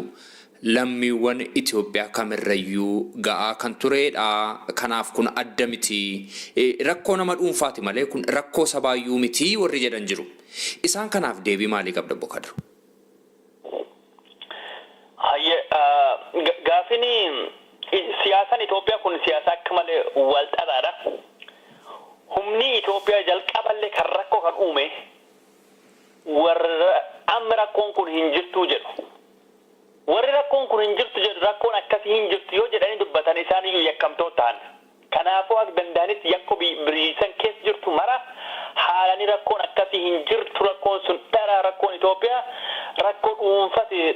A: lammiiwwan Itoophiyaa kamirrayyuu ga'aa kan turedha. Kanaaf kun adda miti. Rakkoo nama dhuunfaati malee kun rakkoo sabaayyuu miti warri jedhan jiru. Isaan kanaaf deebii maalii qabda Obbo Kadir?
B: Gaaffiin siyaasaan Itoophiyaa kun siyaasa akka malee wal xaxaadha. Humni Itoophiyaa jalqaballee kan rakkoo kan uume warra amma rakkoon kun hin jirtu jedhu. Warri rakkoon kun hin jirtu jedhu rakkoon akkasii hin jirtu yoo jedhanii dubbatan isaan iyyuu yakkamtoota ta'an. Kanaafuu akka danda'anitti yakko biyyisan keessa jirtu mara haalanii rakkoon akkasii hin jirtu rakkoon sun dhara rakkoon Itoophiyaa rakkoo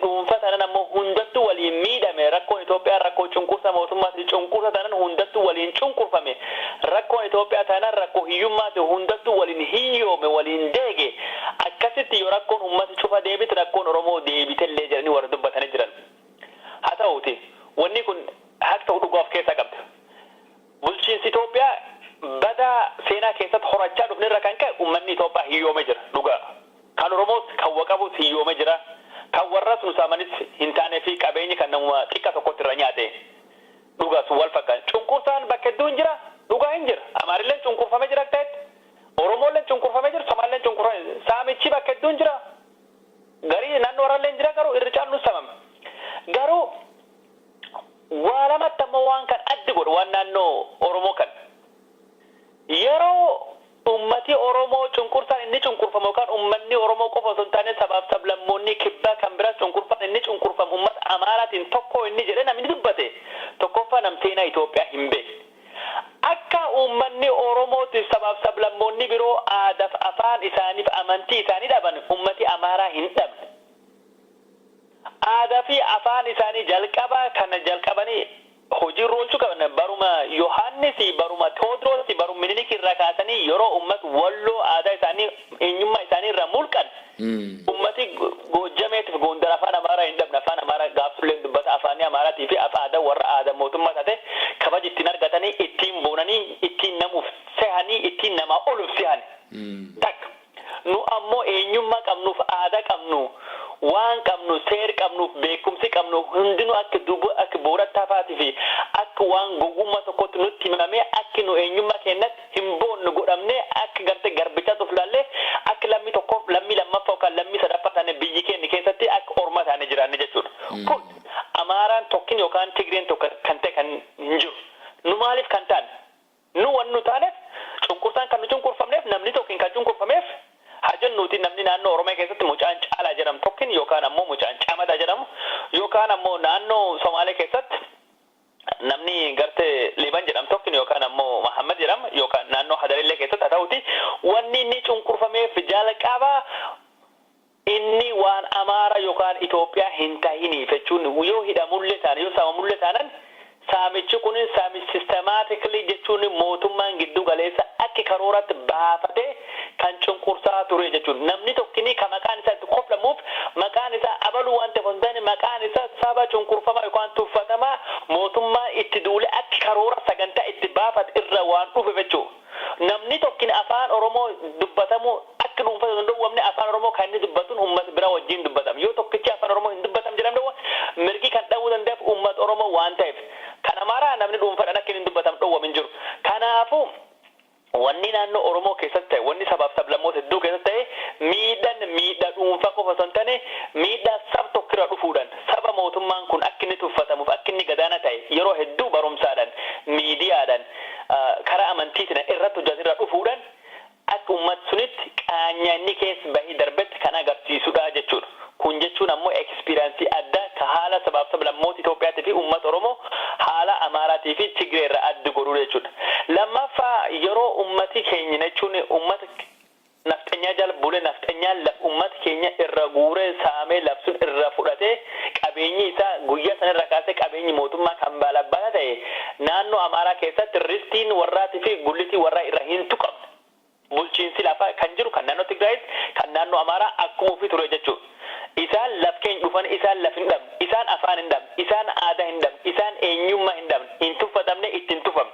B: dhuunfatan ammoo hundattuu waliin miidhame rakkoon Itoophiyaa rakkoo cunqursa mootummaati cunqursa tanan hundattuu waliin cunqurfame rakkoon Itoophiyaa tanan rakkoo hiyyummaati hundattuu waliin hiyyoome waliin deege akkasitti yoo rakkoon uummata cufa deebite rakkoon Oromoo deebitellee jedhanii warra dubbatanii jiran. Haa ta'uuti wanni kun haqa ta'uu dhugaaf keessa qabda. Bulchiinsi Itoophiyaa bada seenaa keessatti horachaa dhufnirra kan ka'e uummanni Itoophiyaa hiyyoome jira dhugaa. Kan Oromoos kan waqabuus hiyyoome jira. Kan warra sun saamanis hin taanee fi qabeenyi kan nama xiqqa tokkotti irra nyaate dhugaas wal fakkaata. Cunqursaan bakka hedduu hin jira dhugaa hin jira. Amaarilleen cunqurfamee jira ta'etti Oromoolleen cunqurfamee jira Somaalleen cunqurfamee saamichi bakka hedduu hin jira. Garii naannoo warraallee jira garuu irri caallu samame. Garuu waa lamatti ammoo waan kan addi godhu waan naannoo Oromoo kan yeroo ummati Oromoo cunqursaan inni cunqurfamu kan ummanni Oromoo qofa osoo hin taane sabaaf sablammoonni kibbaa kan biraas cunqurfaan inni cunqurfamu ummata Amaaraatiin tokko inni jedhe namni dubbate tokkoffaa namteenaa Itoophiyaa hin beekne. Akka ummanni Oromootiif sabaaf sablammoonni biroo aadaaf afaan isaaniif amantii isaanii dhaban ummati Amaaraa hin dhabne. Aadaa fi afaan isaanii jalqabaa kana jalqabanii hojii roolchuu qaban baruma Yohaannisi baruma Tewoodiroos baruma Minilik irraa kaasanii yeroo ummata walloo aadaa isaanii eenyummaa isaanii irraa mulqan ummati Goojjameetiif Gondar afaan Amaaraa hin dhabne afaan Amaaraa gaafsullee dubbata afaan Amaaraatii fi aadaa warra aadaa mootummaa taate kabaja ittiin argatanii ittiin boonanii ittiin namuuf sehanii ittiin namaa oluuf sehan takka nu ammoo eenyummaa qabnuuf aadaa qabnu waan qabnu seer qabnuuf beekumsi qabnu hundinuu akka boorataa faatii fi akka waan gogummaa tokkotti nutti himamee akka nu eenyummaa keenyatti hin boonnu godhamne akka gartee garbichaa of laallee akka lammii tokkoof lammii lammaffaa yookaan lammii sadaffaa taane biyyi keenya keessatti akka orma taane yookaan Tigreen tokko kan ta'e kan hin jiru. Nu maaliif kan ta'an? Nu waan nu taaneef cunqursaan kan nu cunqurfamneef namni tokko kan cunqurfameef haa jennuuti namni naannoo Oromiyaa keessatti mucaan caalaa jedhamu tokkin yookaan ammoo mucaan caamadaa jedhamu yookaan ammoo naannoo Somaalee keessatti namni gartee Liban jedhamu tokkin yookaan ammoo Muhammad jedhamu yookaan naannoo Hadarillee keessatti haa ta'uti wanni inni cunqurfameef jalqabaa inni waan Amaara yookaan Itoophiyaa hin ta'iniif jechuun yoo hidhamullee taane yoo saamamullee taanan saamichi kun saamichi systematically jechuun mootummaan giddu galeessa akka karooratti baafatee kan cunqursaa ture jechuun namni tokkini kan maqaan isaa itti qoflamuuf maqaan isaa abaluu waan ta'eef hundaan maqaan isaa saba cunqurfamaa yookaan tuffatamaa mootummaa itti duule akka karoora sagantaa itti baafate irra waan dhufe jechuudha namni tokkini afaan Oromoo dubbatamu akka dhuunfaa danda'uwamne afaan Oromoo kan inni dubbatuun uummata bira wajjin dubbatama yoo tokkichi afaan Oromoo hin dubbatam jedhamne mirgi kan dhawuu danda'eef uummata Oromoo waan ta'eef kan Amaaraa namni dhuunfaadhaan akka hin dubbatam dhowwamin jiru kanaafuu wanni naannoo Oromoo keessatti ta'e wanni sabaaf sablammoota hedduu keessatti ta'e miidhaa dhuunfaa qofa osoo hin taane miidhaa saba tokkirra dhufuudhaan saba mootummaan kun akka inni tuffatamuuf akka inni gadaana ta'e yeroo hedduu barumsaadhaan miidiyaadhaan karaa amantiitiin irratti hojjetirra dhufuudhaan akka uummata sunitti qaanya inni keessa bahii darbetti kan agarsiisudha jechuudha. Kun jechuun ammoo ekspiriyaansii addaa ka haala sabaaf sablammoota Itoophiyaatii fi uummata Oromoo haala Amaaraatii fi Tigree irraa adda godhuu jechuudha. Lammaffaa yeroo uummati keenya jechuun uummata nafxanyaa jala bulee nafxanyaan uummata keenya irra guuree saamee labsuun irra fudhatee qabeenyi isaa guyyaa sanarra kaasee qabeenyi mootummaa kan baalabbaa ta'e naannoo Amaaraa keessatti ristiin warraatii fi gullitii warraa irra hin tuqamne. Bulchiinsi lafaa kan jiru kan naannoo Tigraayis kan naannoo Amaaraa akkuma ofii ture jechuudha. Isaan lafkeen dhufan isaan laf hin dhabne isaan afaan hin dhabne isaan aadaa hin dhabne isaan eenyummaa hin dhabne hin tuffatamne ittiin tufamne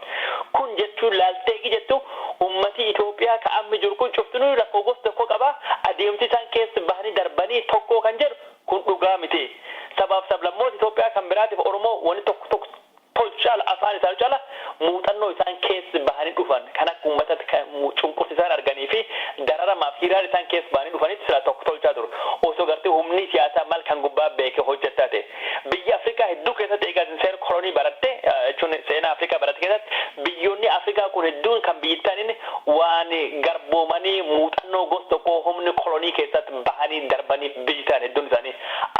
B: kun jechuun laalteegi jettu ummati Itoophiyaa ka amma jiru kun cuftunuu rakkoo gosa tokko qaba adeemsi isaan keessa bahanii darbanii tokko kan jedhu kun dhugaa miti sabaaf sablammoota Itoophiyaa kan biraatiif Oromoo wanni tokko tolchaala afaan isaa cala muuxannoo isaan keessa bahanii dhufan kan akka uummatatti kan cunqursi isaan arganii fi dararamaaf hiriiraan isaan keessa bahanii dhufanitti sila tokko tolchaa turu osoo gartee humni siyaasaa maal kan gubbaa beekee hojjechaa ta'e biyya Afrikaa hedduu keessatti eegaa seera kolonii baratte jechuun seenaa Afrikaa baratte keessatti biyyoonni Afrikaa kun hedduun kan biyyattiin waan garboomanii muuxannoo gosa tokko humni kolonii keessatti bahanii darbanii biyyitaan hedduun isaanii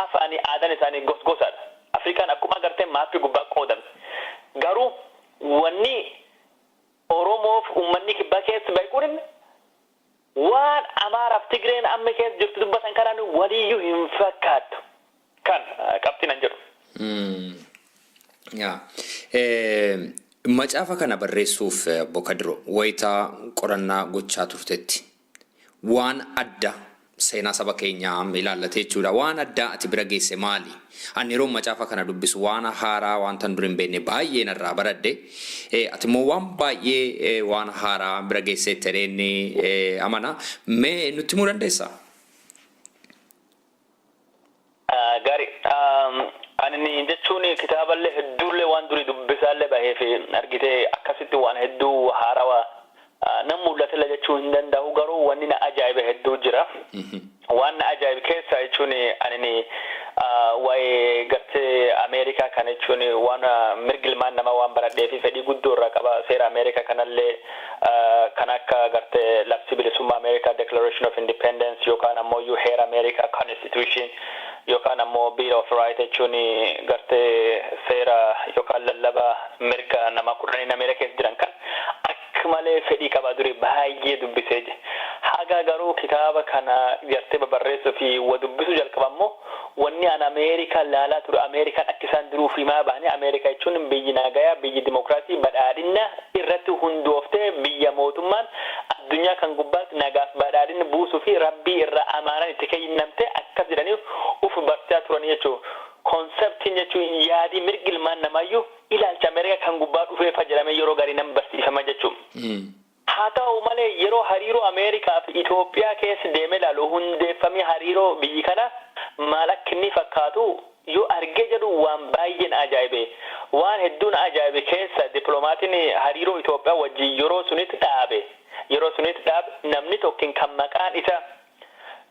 B: afaanii aadaan isaanii gosaadha. Afrikaan akkuma agartee maappii gubbaa qoodame. Garuu wanni Oromoof uummanni kibbaa keessa baay'uun waan Amaaraaf Tigreen amma keessa jirtu dubbatan kanaan waliyyuu hin fakkaatu kan qabxinan jedhu.
A: Macaafa kana barreessuuf Bokadiroo wayitaa qorannaa gochaa turtetti waan adda seenaa saba keenyaa ilaallatee jechuudha. Waan addaa ati bira geesse maali? Ani yeroo macaafa kana dubbisu waan haaraa waan tan dur hin beekne baay'ee narraa baradhe. Ati immoo waan baay'ee waan haaraa bira geesse tereenni amana. Mee nutti himuu dandeessaa?
B: Gaarii. Ani jechuun kitaaballee hedduullee waan durii dubbisaallee bahee fi argitee akkasitti waan hedduu haarawaa nam mul'atella jechuu hin danda'u garuu wanni na ajaa'iba hedduu jira. Waan na ajaa'iba keessa jechuun ani waa'ee gartee Ameerikaa kan jechuun waan mirgilmaan nama waan baradhee fi fedhii guddoo irraa qaba seera Ameerikaa kanallee kan akka gartee labsii bilisummaa Ameerikaa Declaration of Independence yookaan ammoo heera Ameerikaa Constitution yookaan ammoo Bill of Rights jechuun gartee seera yookaan lallaba mirga nama kudhanii Ameerikaa keessa jiran kan malee fedhii qaba duri baay'ee dubbisee haga garuu kitaaba kana gartee barreessuu fi dubbisu jalqabammoo wanni an Ameerikaa laalaa ture Ameerikaan akka isaan duruuf himaa bahanii Ameerikaa jechuun biyyi nagayaa biyyi dimokiraasii badhaadhina irratti hundooftee biyya mootummaan addunyaa kan gubbaatti nagaaf badhaadhina buusuu fi rabbii irra amaanaan itti kennamte akkas jedhanii uf barsiisaa turanii jechuudha. Konseptiin jechuun yaadii mirgilmaan namayyuu ilaalcha Ameerikaa kan gubbaa dhufee fayyadamee yeroo gaarii nama barsiifama jechuudha. Haa ta'u malee yeroo hariiroo Ameerikaa fi Itoophiyaa keessa deemee ilaalu hundeeffamee hariiroo biyyi kana maal akka inni fakkaatu yoo argee jedhu waan baay'een ajaa'ibe waan hedduun ajaa'ibe keessa dippiloomatiin hariiroo Itoophiyaa wajjin yeroo sunitti dhaabe namni tokkin kan maqaan isa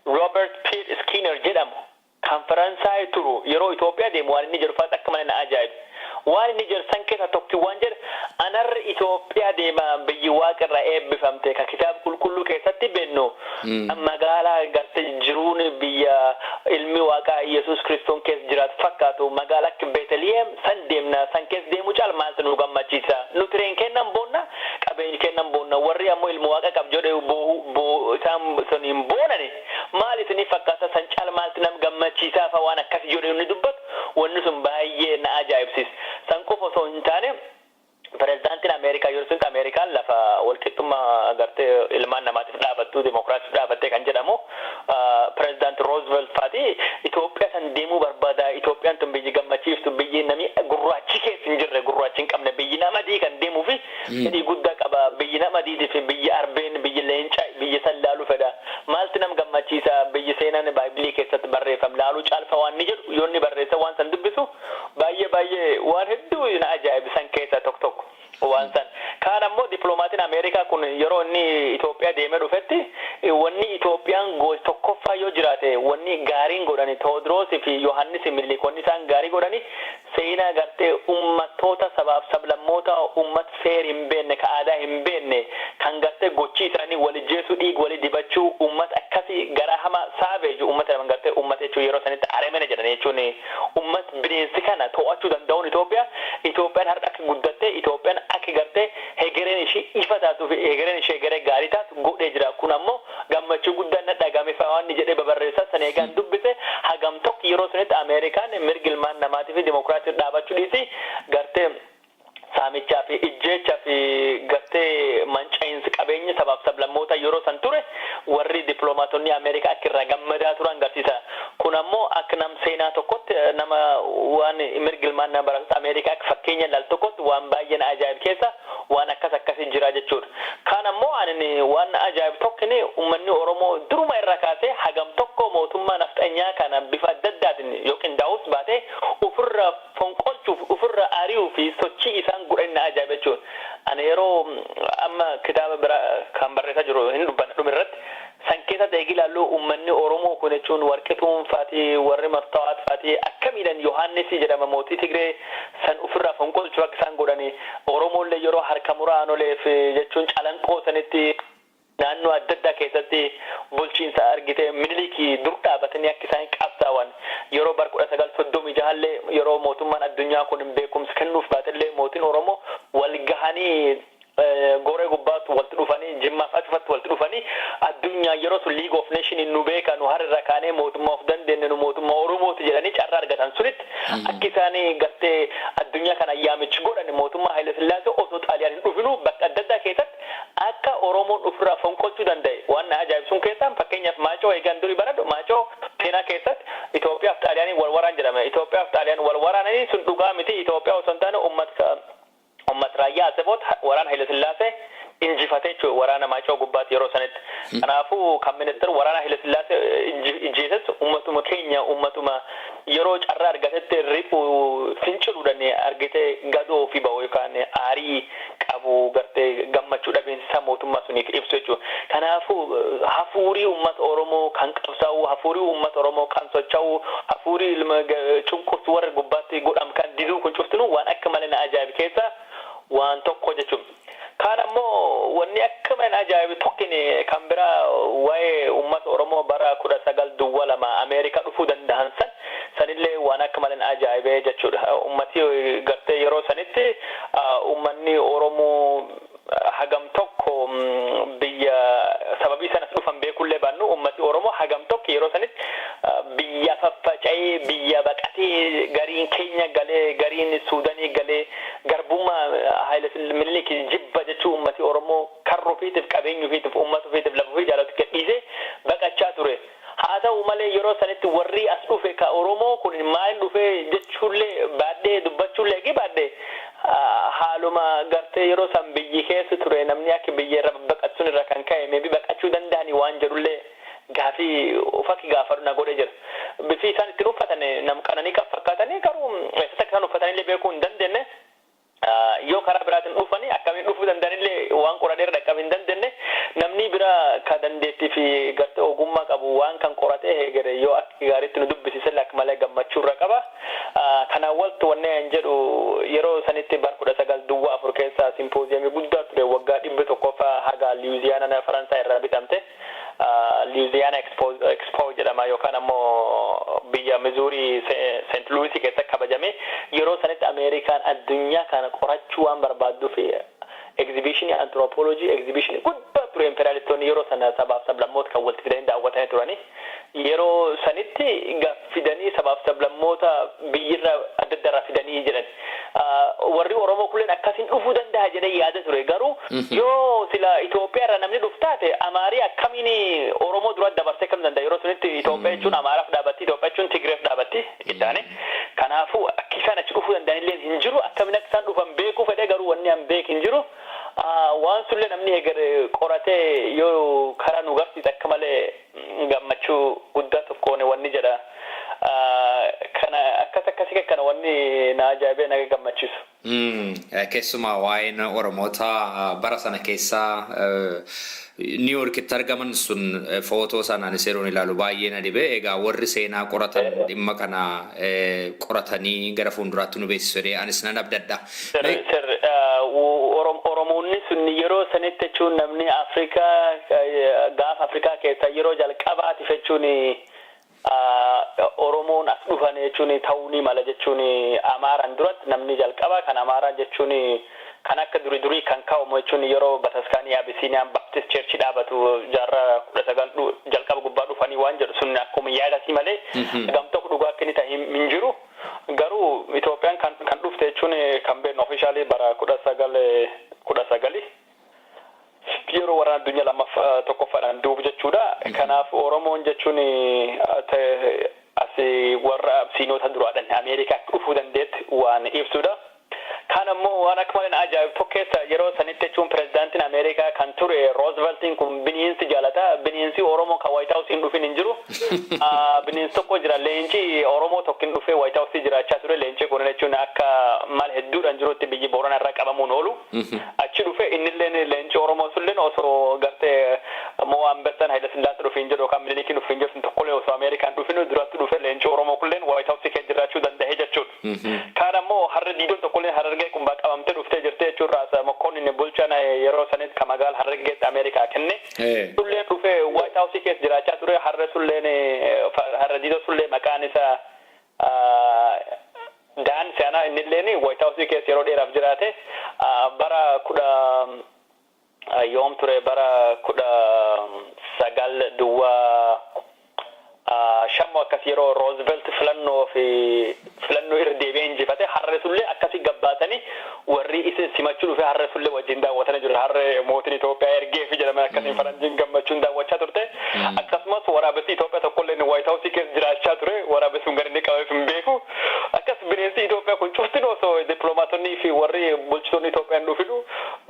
B: Robert P. Skinner jedhamu kan Faransaay turu yeroo Itoophiyaa deemu waan inni jedhu faas akka malee na ajaa'ibe waan inni jedhu san keessa tokki waan jedhu anarri Itoophiyaa deema biyyi waaqarraa eebbifamte ka kitaaba qulqulluu keessatti bennu magaalaa gartee jiruun biyya ilmi waaqaa Yesuus Kiristoos keessa jiraatu fakkaatu magaalaa akka Beetliyeem san deemna san keessa deemu caal maaltu nu gammachiisa nuti reen kennan boonna qabeenya kennan boonna warri ammoo ilmi waaqa qab jedhe isaan suniin boonani maaliif ni fakkaata san caal maaltu nam gammachiisaa fa waan akkas jedhe ni dubbatu wanni sun baay'ee na ajaa'ibsiis san qofa osoo hin taane Prezidaantiin Ameerikaa yeroo sun Ameerikaan lafa walqixxummaa agartee ilmaan namaatiif dhaabattu demokraasiif dhaabattee kan jedhamu Prezidaant Roosevelt faati Itoophiyaa san deemuu barbaada Itoophiyaan tun biyyi gammachiiftu biyyi namni gurraachi keessa hin jirre gurraachi hin qabne biyyi namadii kan deemuu fi hidhii guddaa qaba biyyi namadii fi biyyi arbeen biyyi leenca biyyi san laaluu fedha maaltu nam gammachiisa biyyi seenaan baayibilii keessatti barreeffam laaluu caalfa waan ni jedhu yoonni barreessa waan san dubbisu baay'ee waan hedduu na ajaa'ibisan keessa tokko waan san kaan ammoo diplomaatiin Ameerikaa kun yeroo inni Itoophiyaa deemee dhufetti wanni Itoophiyaan tokkoffaa yoo jiraate wanni gaariin godhani Tewoodiroos fi Yohaannis Milliikoonni isaan gaarii godhani seenaa gartee ummatoota sabaaf sablammoota ummat feer hin beenne ka aadaa hin beenne kan gartee gochii isaanii walijjeessu dhiig wali dibachuu ummat akkasii garaa hama saabeeju ummata nama gartee ummata jechuun yeroo sanitti aremene jedhan jechuun ummat bineensi kana to'achuu danda'uun Itoophiyaan har'a akka guddatte Itoophiyaan akka gartee hegereen ishee ifa taatu fi hegereen ishee hegeree gaarii taatu godhee jira kun ammoo gammachuu guddaan na dhagame faawwanni jedhee babarreessaa san eegaan dubbise hagam tokko yeroo sanitti Ameerikaan mirga ilmaan namaatii fi dimokiraasii dhaabachuu dhiisi gartee saamichaa fi ijjeechaa fi gartee mancaa'insi qabeenya sabaaf sablammoota yeroo san ture warri diploomaatonni Ameerikaa akka irraa gammadaa turan agarsiisa kun ammoo akka nam seenaa tokkotti nama waan mirga ilmaan namaa baratu Ameerikaa akka fakkeenya laal tokkotti waan baay'ee na ajaa'ibu keessa waan akkasii jira jechuudha kaan ammoo ani waan na ajaa'ibu tokkini uummanni Oromoo duruma irraa kaasee hagam tokko mootummaa nafxanyaa kana bifa adda addaatiin yookiin daawus baatee ofirra fonqolchuuf ofirra ari'uu fi sochii isaan godhan na ajaa'iba jechuudha ani yeroo amma kitaaba biraa kan barreessaa jiru hin dubbanne dhumirratti san keessa ta'ee ilaallu uummanni Oromoo kun jechuun warqituun faati warri maftawaat faati akkamiidhaan Yohaannis jedhama mootii Tigree san ofirraa fonqolchuu akka isaan godhani Oromoolle yeroo harka muraanoleef jechuun calanqoo sanitti naannoo adda addaa keessatti bulchiinsa argite Minilikii dur dhaabatanii akka isaan qabsaa'an yeroo bar 1936 yeroo mootummaan addunyaa kun beekumsa kennuuf baatellee mootiin Oromoo wal gahanii goree gubbaatti walitti dhufanii jimmaaf achifatti walitti dhufanii addunyaa yeroo sun League of Nations nu beeka nu har'a kaanee mootummaa of dandeenye nu mootummaa Oromooti jedhanii carraa argatan sunitti akka isaanii gartee addunyaa kana yaamichi godhan mootummaa Haile Sillaasee osoo Xaaliyaan hin dhufinu bakka adda addaa keessatti akka Oromoon ofirraa fonqolchuu danda'e waan na ajaa'ibsuun keessaan fakkeenyaaf Maacoo eegan durii baradhu Maacoo seenaa keessatti Itoophiyaa fi Xaaliyaanii wal waraan jedhame Itoophiyaa fi Xaaliyaan wal waraananii sun dhugaa miti Itoophiyaa osoo hin taane ummat raayyaa Asefoot waraana Haile Sillaasee injifatee jechuudha waraana Maacoo gubbaatti yeroo sanitti kanaafuu kan ministeerri waraana Haile Sillaasee injifates ummatuma keenya ummatuma yeroo carraa argatetti riphuu finciluudhaan argite gadoo fi ba'u yookaan aarii qabu gartee gammachuu dhabeensa mootummaa suniif ibsu jechuudha kanaafuu hafuurii uummata Oromoo kan qabsaa'u hafuurii uummata Oromoo kan socho'u hafuurii ilma cunqursu warra gubbaatti godham kan diduu kun cuftinu waan akka malee na ajaa'ibu keessa waan tokko jechuudha kaan ammoo wanni akka malee ajaa'ibu tokkini kan biraa waa'ee uummata Oromoo bara 1920 Ameerikaa dhufuu danda'an sanillee waan akka malee ajaa'ibee jechuudha ummati gartee yeroo sanitti uummanni Oromoo hagam tokko biyya sababii sanas dhufan beekullee baannu ummati Oromoo hagam tokko yeroo sanitti biyya faffaca'ee biyya baqatee gariin Keenya galee gariin Suudanii galee garbummaa Haile Minilik jibba jechuun ummati Oromoo karroo fiitiif qabeenyu fiitiif ummatu fiitiif lafa fi jaalatu gadhiisee baqachaa ture haa ta'u malee yeroo sanitti warri as dhufe ka Oromoo kun maal dhufe jechuullee baadhee dubbachuullee gibaadhee haaluma gartee yeroo san biyyi keessa ture namni akka biyya irra baqachuun irra kan ka'e meebi baqachuu danda'anii waan jedhullee gaafii ufaki gaafadhu na godhee jira bifi isaan ittiin uffatan nam qananii kan fakkaatanii garuu eessatti akka isaan uffatanillee beekuu hin dandeenye yoo karaa biraatiin dhufanii akkamiin dhufuu danda'anillee waan qoratee dhaqqabuu hin dandeenye namni bira ka dandeettii fi gartee ogummaa qabu waan kan qoratee heegere yoo akka gaariitti nu dubbisiisan akka malee gammachuu irra qaba kanaan waltu wanne hin jedhu mana Faransaay irraa bitamte Louisiana Expo jedhama yookaan ammoo biyya Missouri St. Louis keessa kabajame yeroo sanitti Ameerikaan addunyaa kana qorachuu waan barbaadduuf exhibition anthropology exhibition guddaa ture imperialistoonni yeroo sana sabaaf sablammoota kan walitti fidanii daawwatanii turani yeroo sanitti fidanii sabaaf sablammoota biyyirra adda addaa fidanii jedhan warri Oromoo kulleen akkasiin dhufuu danda'a jedhee yaada ture garuu yoo sila Itoophiyaa irraa namni dhuftaate Amaarii akkamiin Oromoo dura dabarsee kan danda'a yeroo sanitti Itoophiyaa jechuun Amaaraaf dhaabatti Itoophiyaa jechuun Tigreef dhaabatti ittaane kanaafuu akka isaan achi dhufuu danda'anillee hin jiru akkamiin akka isaan dhufan beekuu fedhee garuu wanni an beek hin jiru waan sulle namni eger qoratee yoo karaa nu garsiis akka malee gammachuu guddaa tokkoon wanni jedha kana akkasii kana wanni na ajaa'ibee na gammachiisu.
A: Keessumaa waa'een Oromoota bara sana keessaa New Yorkitti argaman sun footoo sanaan seeruun ilaalu baay'ee na dhibe egaa warri seenaa qoratan dhimma kana qoratanii gara fuulduraatti nu beeksisuu anis nan abdadha.
B: Oromoonni sun yeroo sanitti jechuun namni Afrikaa gaafa Afrikaa keessa yeroo jalqabaatiif jechuun Oromoon as dhufan jechuun ta'uu ni mala jechuun Amaaraan duratti namni jalqaba kan Amaaraa jechuun kan akka durii kan kaa'amu jechuun yeroo Bataskaanii Abisiiniyaan Baptist Church dhaabatu jaarraa 19 jalqaba gubbaa dhufanii waan jedhu sun akkuma yaadasii malee gamtoo dhugaa akka inni ta'e hin jiru garuu Itoophiyaan kan dhufte jechuun kan beeknu ofishaalii bara 1919 yeroo waraana addunyaa lammaffaa tokkoffaadhaan duubu jechuudha. Kanaaf Oromoon jechuun asii warra siinoota duraadhaan Ameerikaa dhufuu dandeetti waan ibsudha. Kan ammoo waan akka malee ajaa'ib tokkeessa yeroo sanitti jechuun pirezidaantiin Ameerikaa kan ture Rooseveltiin kun bineensi jaalata. Bineensi Oromoo kan White House hin dhufin hin jiru. Bineensi tokko jira leenci Oromoo tokko hin dhufee White House jiraachaa ture. Leenci kun jechuun akka mal hedduudhaan jirutti biyyi Boorana irraa qabamuun oolu. Achi dhufee innillee leenci Oromoo sulleen osoo gartee moo Ambessan Haile Sillaasee dhufin jedhu kan Minilikiin dhufin jedhu tokkollee osoo Ameerikaan dhufin duratti dhufee leenci Oromoo kulleen White House keessa jiraachuu danda'e jechuudha. Kan ammoo har'a diidoon tokkollee harargee kumbaa qabamtee dhuftee jirti jechuudha. Raasa Makkoonni bulchaan yeroo sanitti kan magaala harargeetti Ameerikaa kenne. Sulleen dhufee White House keessa jiraachaa ture. Har'a sulleen har'a diidoo sullee maqaan isaa Daan Siyaanaa innilleen White House keessa yeroo dheeraaf jiraate bara yoom ture bara 19 duwwaa shammo akkas yeroo Roosevelt filannoo irra deebi'ee injifate harresullee akkasii gabbaatanii warri isa simachuu dhufe harresullee wajjin daawwatanii jiru. Harre mootiin Itoophiyaa ergee fi jedhama akkasiin faranjiin gammachuun daawwachaa turte. Akkasumas waraabessi Itoophiyaa tokkollee White House keessa jiraachaa ture. Waraabessuun gara inni qabeef hin beeku. Akkas bineensi Itoophiyaa kun cuftin osoo dippiloomaatonni fi warri bulchitoonni Itoophiyaan dhufinu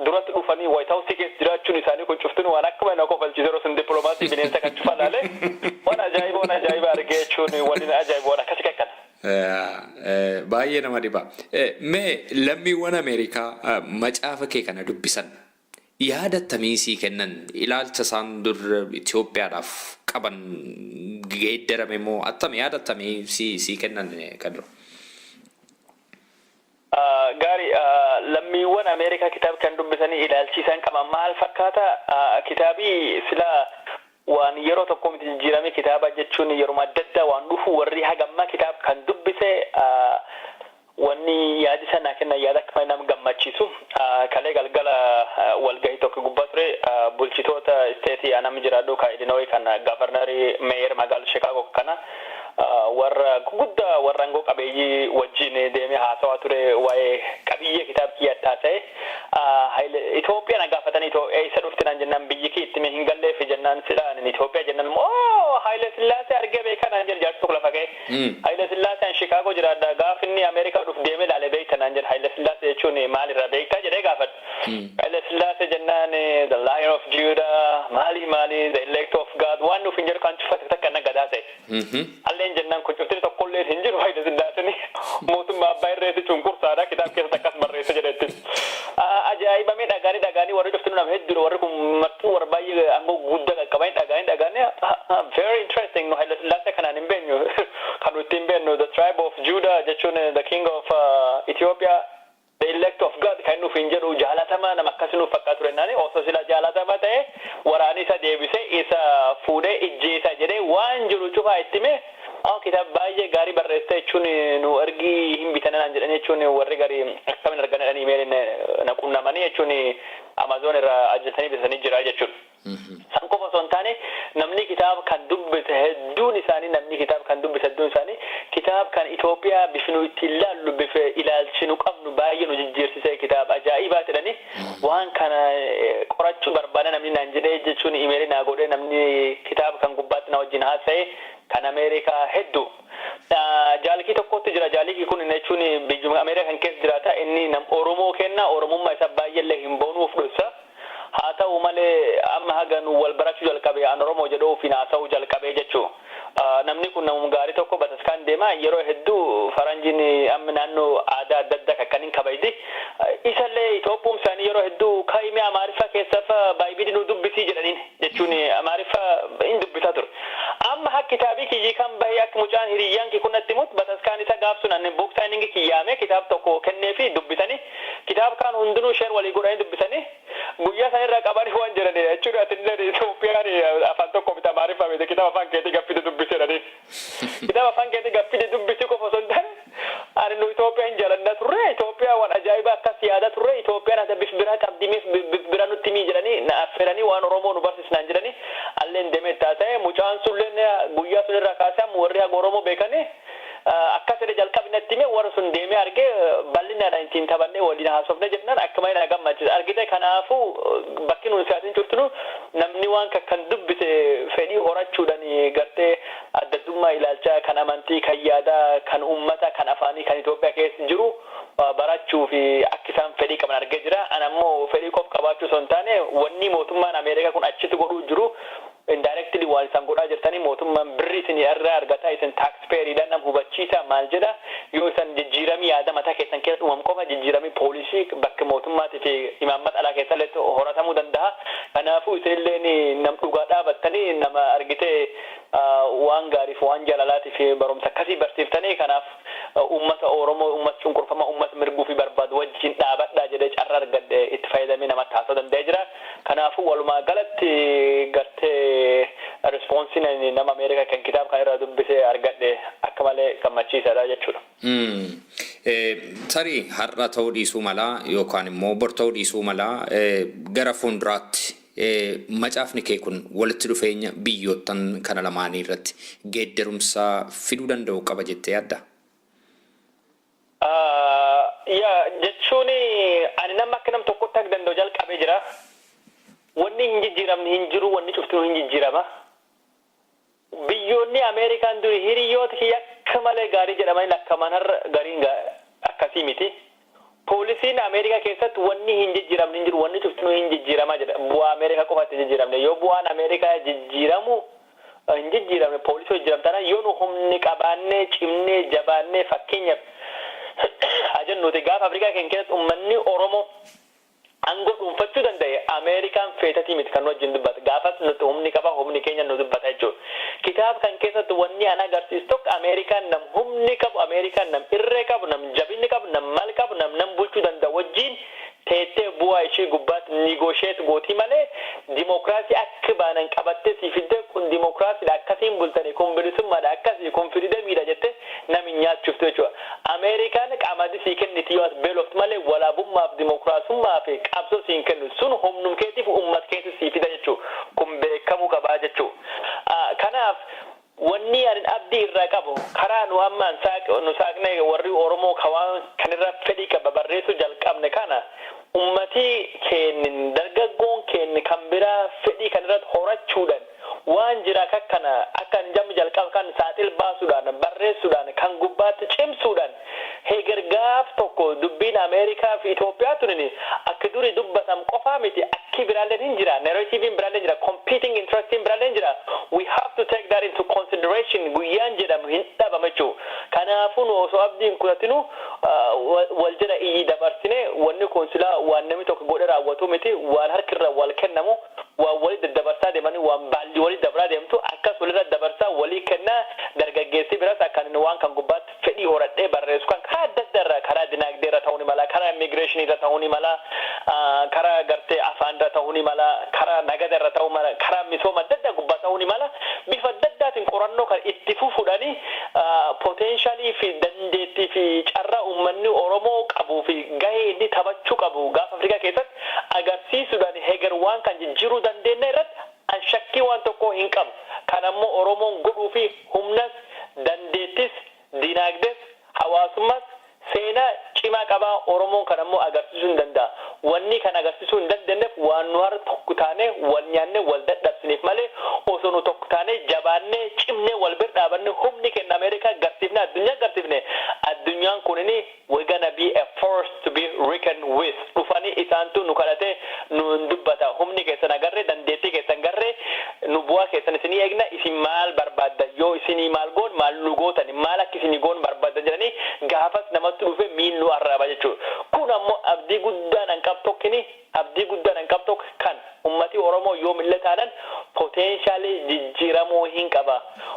B: duratti dhufanii White House keessa jiraachuun isaanii kun cuftin waan akka mana kofalchiisee yeroo sun dippiloomaasii bineensa kan cufa laale waan ajaa'iba argee jechuun waliin ajaa'iba waan akkasii kakkana.
A: Baay'ee nama dhiba. Mee lammiiwwan Ameerikaa macaafa kee kana dubbisan yaada akkamii sii kennan ilaalcha isaan dur Itoophiyaadhaaf qaban geeddarame moo attam yaada akkamii sii kennan kan jiru?
B: Gaarii lammiiwwan Ameerikaa kitaaba kan dubbisanii ilaalchiisan qaban maal fakkaata kitaabii silaa waan yeroo tokko miti jijjiirame kitaaba jechuun yeroo adda addaa waan dhufu warri hagammaa kitaaba kan dubbise wanni yaadi sana kenna yaada akka nama gammachiisu kalee galgala walgahii tokko gubbaa ture bulchitoota isteetii anam jiraadhu ka Illinois kan gavarnarii meeyer magaalaa Chicago kana warra guddaa warra angoo qabeeyyii wajjin deemee haasawaa ture waa'ee qabiyyee kitaaba kiyyaattaa ta'e Itoophiyaan gaafatanii eessa dhuftinaan jennaan biyyi kee itti hin galleef jennaan sidhaan Itoophiyaa jennaan Haile Sillaasee argee beekanaan jedhe jaarsi tokko lafa ga'e Haile Sillaaseen Chicago jiraadha gaafa inni Ameerikaa dhuf deemee ilaalee beektanaan jedhe Haile Sillaasee jechuun maalirraa beektaa jedhee gaafadhu Haile Sillaasee jennaan the Lion of Judah maali the elect of God waan nuuf hin jedhu kan cufate takka na gadaa ta'e alleen jennaan kun cufti tokkollee hin jiru Haile Sillaaseen mootummaa abbaa irreetti cunqursaadha kitaaba keessatti akkas barreessa jedhetti ajaa'ibamee dhagaanii warri dhuftinu nama hedduu warri kun martuu warra baay'ee angoo guddaa qaqqabanii dhagaanii very interesting no Haile Sillaasee kanaan hin beenyu kan nuti hin beenyu the tribe of Judah jechuun the king of Ethiopia the elect of God kan nuuf hin jedhu jaalatamaa nama akkasii nuuf fakkaatu rennaani osoo sila jaalatamaa ta'e deebisee isa fuudhee ijjeesa jedhee waan jiru cufaa ittime kitaaba baay'ee gaarii barreessee jechuun nu ergii hin bitanan jedhanii jechuun warri gaarii akkamiin arganadhaan imeeliin na qunnamanii jechuun Amazon irraa ajjatanii bitatanii jira jechuudha. San qofa osoo hin taane namni kitaaba kan dubbise hedduun isaanii kitaaba kan Itoophiyaa bifnu itti ilaallu bifa ilaalchinu qabnu baay'ee nu jijjiirsisee kitaaba ajaa'ibaa jedhanii waan kana qorachuu barbaada namni naan jedhee jechuun imeelii naa godhee namni kitaaba kan gubbaatti na wajjin haasa'e kan Ameerikaa hedduu. Jaalikii tokkotti jira jaalikii kun jechuun biyyuma Ameerikaa kan keessa jiraata inni nam Oromoo kenna Oromummaa isaa baay'eellee hin boonuuf dhufsa. Haa ta'u malee amma hagan wal barachuu jalqabee an Oromoo jedhuu fi naasa'uu jalqabee jechuu. Namni kun namum gaarii tokko bataskaan deema yeroo hedduu faranjiin amma naannoo aadaa adda addaa kakkaniin kabajdi. Isallee Itoophiyaa isaanii yeroo hedduu kaa'imee Amaariffaa keessaaf baay'ee nu dubbisii jedhaniin jechuun Amaariffaa hin dubbisaa ture. Amma haa kitaabii kiyyii kan bahee akka mucaan hiriyyaan kikunnatti mut bataskaan isa gaafsun anne buuk saayiningii kiyyaame kitaaba tokko kennee fi dubbisanii kitaaba kaan hundinuu sheer walii godhanii dubbisanii guyyaa isaan irraa qabanii waan jiranidha jechuudha. Atillee Itoophiyaan afaan tokko bita Amaariffaa beekte kitaaba afaan keetii gaffite dubbisedhanii kitaaba afaan keetii gaffite dubbisii qofa osoo hin taane ani nu Itoophiyaan jaalannaa turre Itoophiyaa waan ajaa'ibaa akkas yaada turre Itoophiyaan ati bif biraa qabdimeef bif bira nutti himii jedhanii na affeeranii waan Oromoo nu barsiisnaan jedhanii alleen deemee taasise mucaan sulleen guyyaa sun irraa kaasee amma warri haga Oromoo beekanii akkasii jalqabinatti himee warri sun deemee argee bal'inaadhaan ittiin taphannee waliin haasofne jennaan akkuma inni gammachiisa argite kanaafuu bakki nuyi siyaasin jirtunu namni waan kan dubbise fedhii horachuudhaan gartee addaddummaa ilaalchaa kan amantii kan yaadaa kan ummata kan afaanii kan Itoophiyaa keessa jiru barachuu fi akka isaan fedhii qaban argee jira. Ana ammoo fedhii qof qabaachuu osoo hin taane wanni mootummaan Ameerikaa kun achitti godhuu jiru indirectly waan isaan godhaa jirtanii mootummaan birrii isin irraa argataa isin taxpayeriidhaan nam hubachiisa maal jedha yoo isan jijjiiramii yaada mataa keessan keessa uumam qofa jijjiiramii poolisii bakka mootummaatii fi imaammata alaa keessallee horatamuu danda'a. Kanaafuu isinillee nam dhugaa dhaabattanii nama argitee waan gaariif waan jaalalaatiif barumsa akkasii barsiiftanii kanaaf uummata Oromoo uummata cunqurfamaa uummata mirguu fi barbaadu wajjin dhaabadhaa jedhee carraa argadhe itti fayyadamee namatti haasa'uu danda'ee jira. Kanaafuu walumaa galatti gartee responsiin nama Ameerikaa kan kitaaba kan irraa dubbisee argadhe akka malee gammachiisaadha jechuudha.
A: Tarii har'a ta'uu dhiisuu malaa yookaan immoo bor ta'uu dhiisuu malaa gara fuulduraatti macaafni kee kun walitti dhufeenya biyyoottan kana lamaanii irratti geeddarumsa fiduu danda'u qaba jettee yaadda?
B: Jechuun ani nama akka nam tokkotti akka danda'u jalqabee jira. Wanni hin jijjiiramne hin jiru wanni cuftuu hin jijjiirama. Biyyoonni Ameerikaan duri hiriyoota kiyya akka malee gaarii jedhamanii lakkaa'aman har'a gariin akkasii miti. Poolisiin Ameerikaa keessatti wanni hin jijjiiramne hin jiru wanni cuftuu hin jijjiirama jedha. Bu'aa Ameerikaa qofaatti jijjiiramne yoo bu'aan Ameerikaa jijjiiramu hin jijjiiramne poolisii jijjiiramtana yoo nu humni qabaannee cimnee jabaannee fakkeenyaaf ajannuuti gaafa Afrikaa keessatti uummanni Oromoo aangoo dhuunfachuu danda'e Ameerikaan feetatii miti kan wajjin dubbata gaafas nuti humni qaba humni keenya nu dubbata jechuudha. Kitaaba kan keessatti wanni ana agarsiisu tokko Ameerikaan nam humni qabu Ameerikaan nam irree qabu nam jabinni qabu nam mal qabu nam bulchuu danda'u wajjin teettee bu'aa ishee gubbaatti nigoosheet gootii malee dimokiraasii akka baanan qabattee si fidde kun dimokiraasiidha akkasiin bultanii kun bilisummaadha akkasii kun firiidamiidha jettee nami nyaachuuftu jechuudha. Ameerikaan qamadii sii kenniti yoo as beeloftu malee walaabummaaf dimokiraasummaa fi qabsoo siin kennu sun humnum keetiif uummat keessa sii fida jechuudha. Kun beekamuu qabaa jechuudha. Kanaaf wanni ani abdii irraa qabu karaa nu ammaan nu saaqne warri Oromoo kan irraa fedhii qaba barreessuu jalqabne kana ummatii kennin dargaggoon kenni kan biraa fedhii kan irratti horachuudhaan waan jira akkana akka jammi jalqaba kan saaxil baasuudhaan barreessuudhaan kan gubbaatti cimsuudhaan hegergaaf tokko dubbiin Ameerikaa fi Itoophiyaa tunini akka duri dubbatam qofaa miti akki biraalleen hin jira narratiiviin biraalleen jira competing interestiin biraalleen jira we have to take that into consideration guyyaan jedhamu hin dhabama jechuudha. Kanaafuu nu osoo abdiin kutatinu wal jira iyyi dabarsine wanni kun silaa waan namni tokko godhe raawwatu miti waan harkirra wal kennamu waan walii daddabarsaa deemanii waan baalli walii dabraa deemtu akkas walirra dabarsaa walii kennaa dargaggeessi biras akkan waan kan gubbaatti fedhii horadhee barreessu kan karaa adda addaa irraa karaa dinagdee irra ta'uu ni mala karaa immigireeshinii irra ta'uu ni mala karaa gartee afaanirra ta'uu ni mala karaa nagadarra ta'uu mala karaa misooma adda addaa gubbaa ta'uu ni mala bifa adda addaatiin qorannoo kan itti fufuudhanii potentialii fi dandeettii fi carraa uummanni Oromoo qabuu fi gahee inni taphachuu qabu gaafa Afrikaa keessatti agarsiisuudhaan heger waan kan jijjiiruu dandeenya irratti an shakkii waan tokko hin qabu kan ammoo Oromoon godhuu fi humnas dandeettis dinagdees hawaasummaas seenaa cimaa qabaa Oromoon kan ammoo agarsiisuu hin danda'a. Wanni kan agarsiisuu hin dandeenyeef waan nu har'a tokko taanee wal nyaannee wal dadhabsineef malee osoo nu tokko taanee jabaannee cimnee wal bira dhaabannee humni kenna Ameerikaa agarsiifne addunyaa agarsiifne addunyaan kunini we're gonna be a force to be reckoned with. Dhufanii isaantu nu kadhatee nu dubbata humni keessan agarree dandeettii keessan garree nu bu'aa keessan isinii eegna isin maal barbaadda yoo isinii maal goon maal nu gootan maal akka isinii goon barbaadda jedhanii gaafas namatti dhufe miillu arraaba jechuudha. Kun ammoo abdii guddaan an qabtokkini abdii guddaan an qabtok kan ummati Oromoo yoo millataanan potentially jijjiiramuu hin qaba.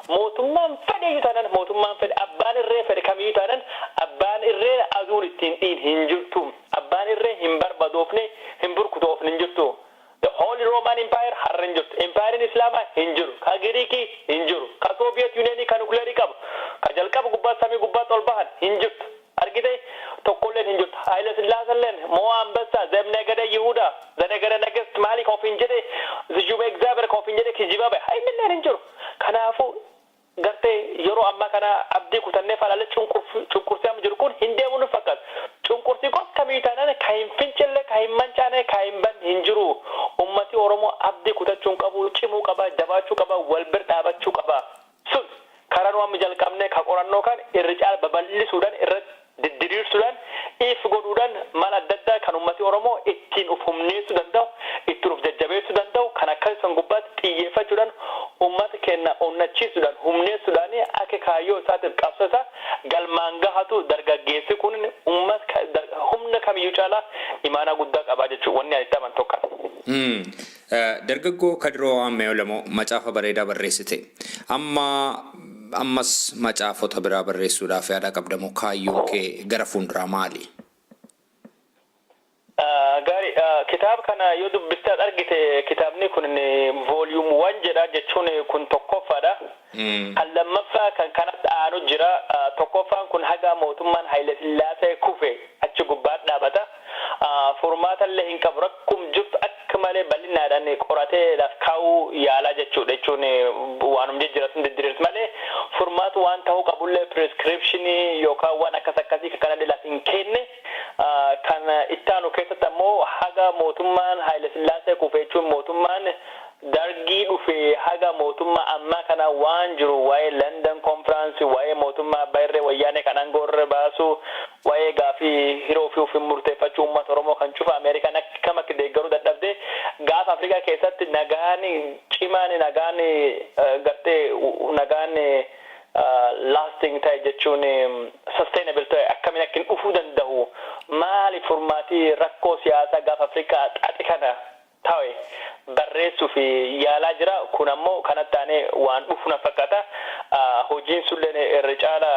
B: Mootummaan fedhe tanan mootummaan fedhe abbaan irree fedhe kamiyyuu tanan abbaan irree aduun ittiin dhiin hin jirtu. Abbaan irree hin barbadoofne hin burkutoofne hin jirtu. The Holy Roman Empire har'a hin jirtu. Empire Islaamaa hin jiru. Ka Giriikii hin jiru. Ka Soviet Union kan nukleerii qabu. Ka jalqaba gubbaa samii gubbaa ol bahan hin jirtu. Argite tokkolleen hin jirtu. Haile Sillaasalleen moo Ambassa Zebne Gada Yihuda Zane Gada Nagast Maalik ofiin jedhe Zijube Egzaaber ofiin jedhe kijibaa bahe hailleen hin jiru. Kanaafuu gartee yeroo ammaa kana abdii kutannee falaalee cunqursii amma jiru kun hin deemu nu fakkaata. Cunqursii gosa kamii taanaan ka hin fincille ka hin mancaane ka hin banne hin jiru. Ummati Oromoo abdii kutachuun qabu cimuu qaba jabaachuu qaba wal bira dhaabachuu qaba. Sun karaa nu amma jalqabne ka qorannoo kan irri caala babal'isuudhaan irratti didiriirsuudhaan if godhuudhaan mala adda addaa kan ummati Oromoo ittiin uf humneessuu danda'u ittiin uf jajjabeessuu danda'u kan akkasumas gubbaatti xiyyeeffachuudhaan ummata keenya onnachiisuudhaan humneessuudhaan akka kaayyoo isaatiif qabsoo isaa galmaan gahatu dargaggeessi kun humna kamiyyuu caalaa imaanaa guddaa qabaa jechuudha wanni ani itti aman tokko.
A: Dargaggoo Kadiroo Ammayoo Lamoo macaafa bareedaa barreessite ammas macaafota biraa barreessuudhaaf yaada qabdamoo kaayyoo kee gara fuulduraa maali?
B: Gaarii kitaaba kana yoo dubbistee argite kitaabni kun volume 1 jedha jechuun kun tokkoffaadha. Kan lammaffaa kan kanatti aanu jira tokkoffaan kun haga mootummaan Haile Sillaasee kufe achi gubbaa dhaabata. Furmaata illee hin qabu rakkum jirtu akka malee bal'inaadhaan qoratee laaf kaa'uu yaalaa jechuudha jechuun waanum jijjiiratu didiriirsu malee furmaatu waan ta'uu qabullee prescription yookaan waan akkasii kana laaf hin kenne kan ittaanu keessatti ammoo haga mootummaan Haile Sillaasee kufe jechuun mootummaan dargii dhufe haga mootummaa ammaa kana waan jiru waa'ee London conference waa'ee mootummaa Bayree wayyaanee kan aangoorra baasu waa'ee gaafii hiroo fi ofin murteeffachuu uummata Oromoo kan cufa Ameerikaan akkam akka deeggaruu dadhabde gaafa Afrikaa keessatti nagaan cimaan nagaan gartee nagaan lasting ta'e jechuun sustainable ta'e akkamiin akka hin dhufuu danda'u maali furmaatii rakkoo siyaasaa gaafa Afrikaa xaxi kana ta'e barreessuu fi yaalaa jira kun ammoo kanatti aanee waan dhufu na fakkaata hojiin sulleen irra caala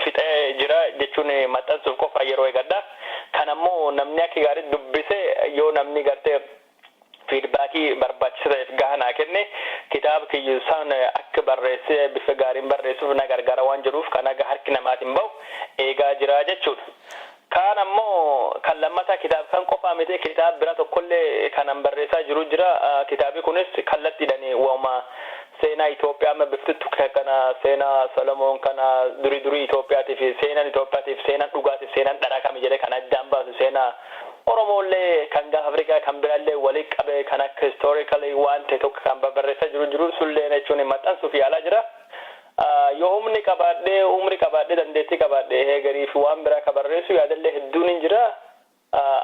B: fixee jira jechuun maxxansuuf qofa yeroo eegadda kan ammoo namni akka gaarii dubbise yoo namni gartee feedbackii barbaachisaa ta'eef gahanaa kenne kitaaba kiyyu san akka barreessee bifa gaariin barreessuuf na gargaara waan jedhuuf kan aga harki namaatiin bahu eegaa jira jechuudha. Kaan ammoo kan lammataa kitaaba kan qofaa miti kitaaba bira tokkollee kanan barreessaa jiru jira kitaabi kunis kallattiidhaan waama seenaa Itoophiyaa amma biftuttu kana seenaa Solomoon kana durii Itoophiyaatiif seenaan dhugaatiif seenaan dharaa kami jedhee kan addaan baasu seenaa Oromollee kan gaafa Afrikaa kan biraallee walitti qabe kan akka historically waan ta'e tokko kan barreessaa jiru sullee jechuun maxxansuuf yaalaa jira. Yoo umri qabaadhee dandeettii qabaadhee heegariif waan biraa ka barreessu yaadallee hedduun hin jira.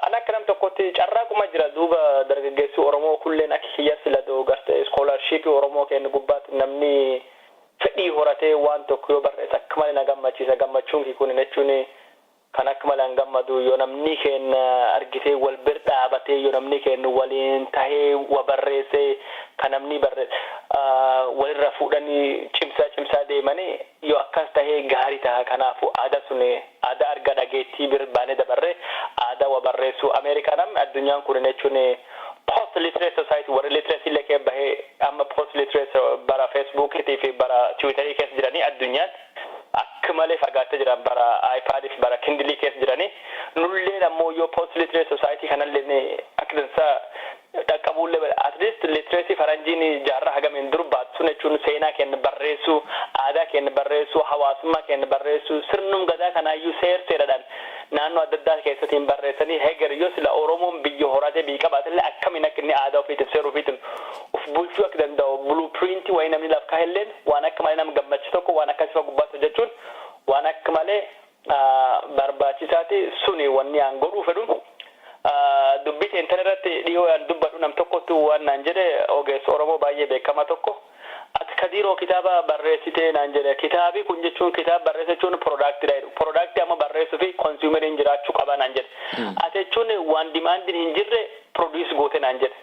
B: Ana akka nam tokkotti carraaquma jira duuba dargaggeessi Oromoo kulleen akka kiyyaas ladoo gartee scholarship Oromoo kennu gubbaatti namni fedhii horatee waan tokko yoo barreessa akka malee na gammachiisa gammachuun kun jechuun kan akka malee gammadu yoo namni kenna argitee wal bir dhaabatee yoo namni kennu waliin tahee wa barreessee kan namni walirra fuudhanii cimsaa cimsaa deemanii yoo akkas tahee gaarii ta'a. Kanaafuu aadaa sun aadaa arga dhageettii birbaanee dabarree aadaa wa barreessuu Ameerikaan addunyaan kun jechuun post literate society warri literacy illee bahee amma post literate bara Facebookiitii fi bara Twitterii keessa jiranii addunyaan akka malee fagaattee jiran bara iPad fi bara Kindle keessa jiranii nulleen ammoo yoo post literate society kanallee akka dansaa dhaqqabuullee at least literacy faranjiin jaarraa hagameen dur baattu jechuun seenaa keenya barreessuu aadaa keenya barreessuu hawaasummaa keenya barreessuu sirnum gadaa kanaayyuu seerseedhaan naannoo adda addaa keessatti barreessanii heger yoo sila Oromoon biyya horatee bii qabaatillee akkamiin akka inni aadaa ofiitiif seeruu ofiitiin uf bulchuu akka danda'u blueprint wayi namni laaf kaa'elleen waan akka malee nama gammachiisu tokko waan akkasii gubbaatti hojjechuun waan akka malee barbaachisaati suni wanni aan godhuu fedhu. Dubbite internetti dhiyoo aan dubbadhu nam tokkotu waan naan jedhe ogeessa Oromoo baay'ee beekamaa tokko ati Kadiroo kitaaba barreessitee naan jedhe kitaabi kun jechuun kitaaba barreessachuun product amma barreessuu fi consumeriin jiraachuu qaba naan jedhe ati jechuun waan dimaandiin hin jirre produce goote naan jedhe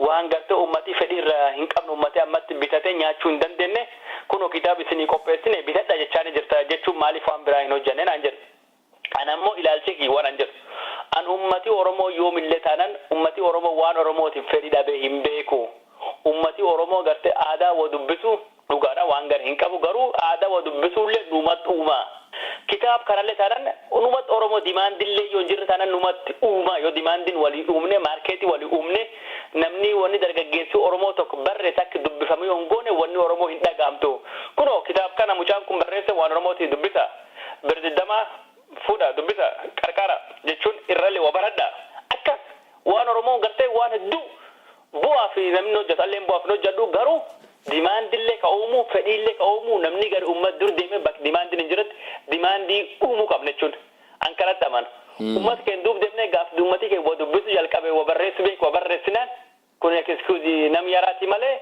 B: waan gartee ummatii fedhii irraa hin qabne ummatii ammatti bitatee nyaachuu hin dandeenye kunoo kitaaba isinii qopheessine bitadha jechaanii jirta jechuun maaliif waan biraa hin hojjenne naan jedhe ana ammoo ilaalchi waan an jedhu an ummati Oromoo yoomillee taanan ummati Oromoo waan Oromootiif fedhii dhabee hin beeku ummati Oromoo gartee aadaa wa dubbisu dhugaadha waan gar hin qabu garuu aadaa wa dubbisuullee numatti uuma kitaab kanallee taanan numatti Oromoo dimaandillee yoo jirre taanan numatti uuma yoo dimaandiin walii uumne maarkeetii walii uumne namni wanni dargaggeessi Oromoo tokko barreessa akka dubbifamu yoo goone wanni Oromoo hin dhagaamtu kunoo kitaab kana mucaan kun barreesse waan Oromootii dubbisa birdiddama fuudha dubbisa qarqara jechuun irralee wabaradha akkas waan Oromoo gartee waan hedduu bu'aa fi namni hojjetallee bu'aaf hojjedhu garuu dimaandillee ka uumuu fedhiillee ka uumuu namni gadi uummat dur deemee bakka dimaandiin hin jiretti dimaandii uumuu qabna jechuun an kanatti amana uummat keenya duub deemnee gaaf uummatii keenya dubbisu jalqabee wabarreessu beeku wabarreessinaan kun excuse nam yaraati malee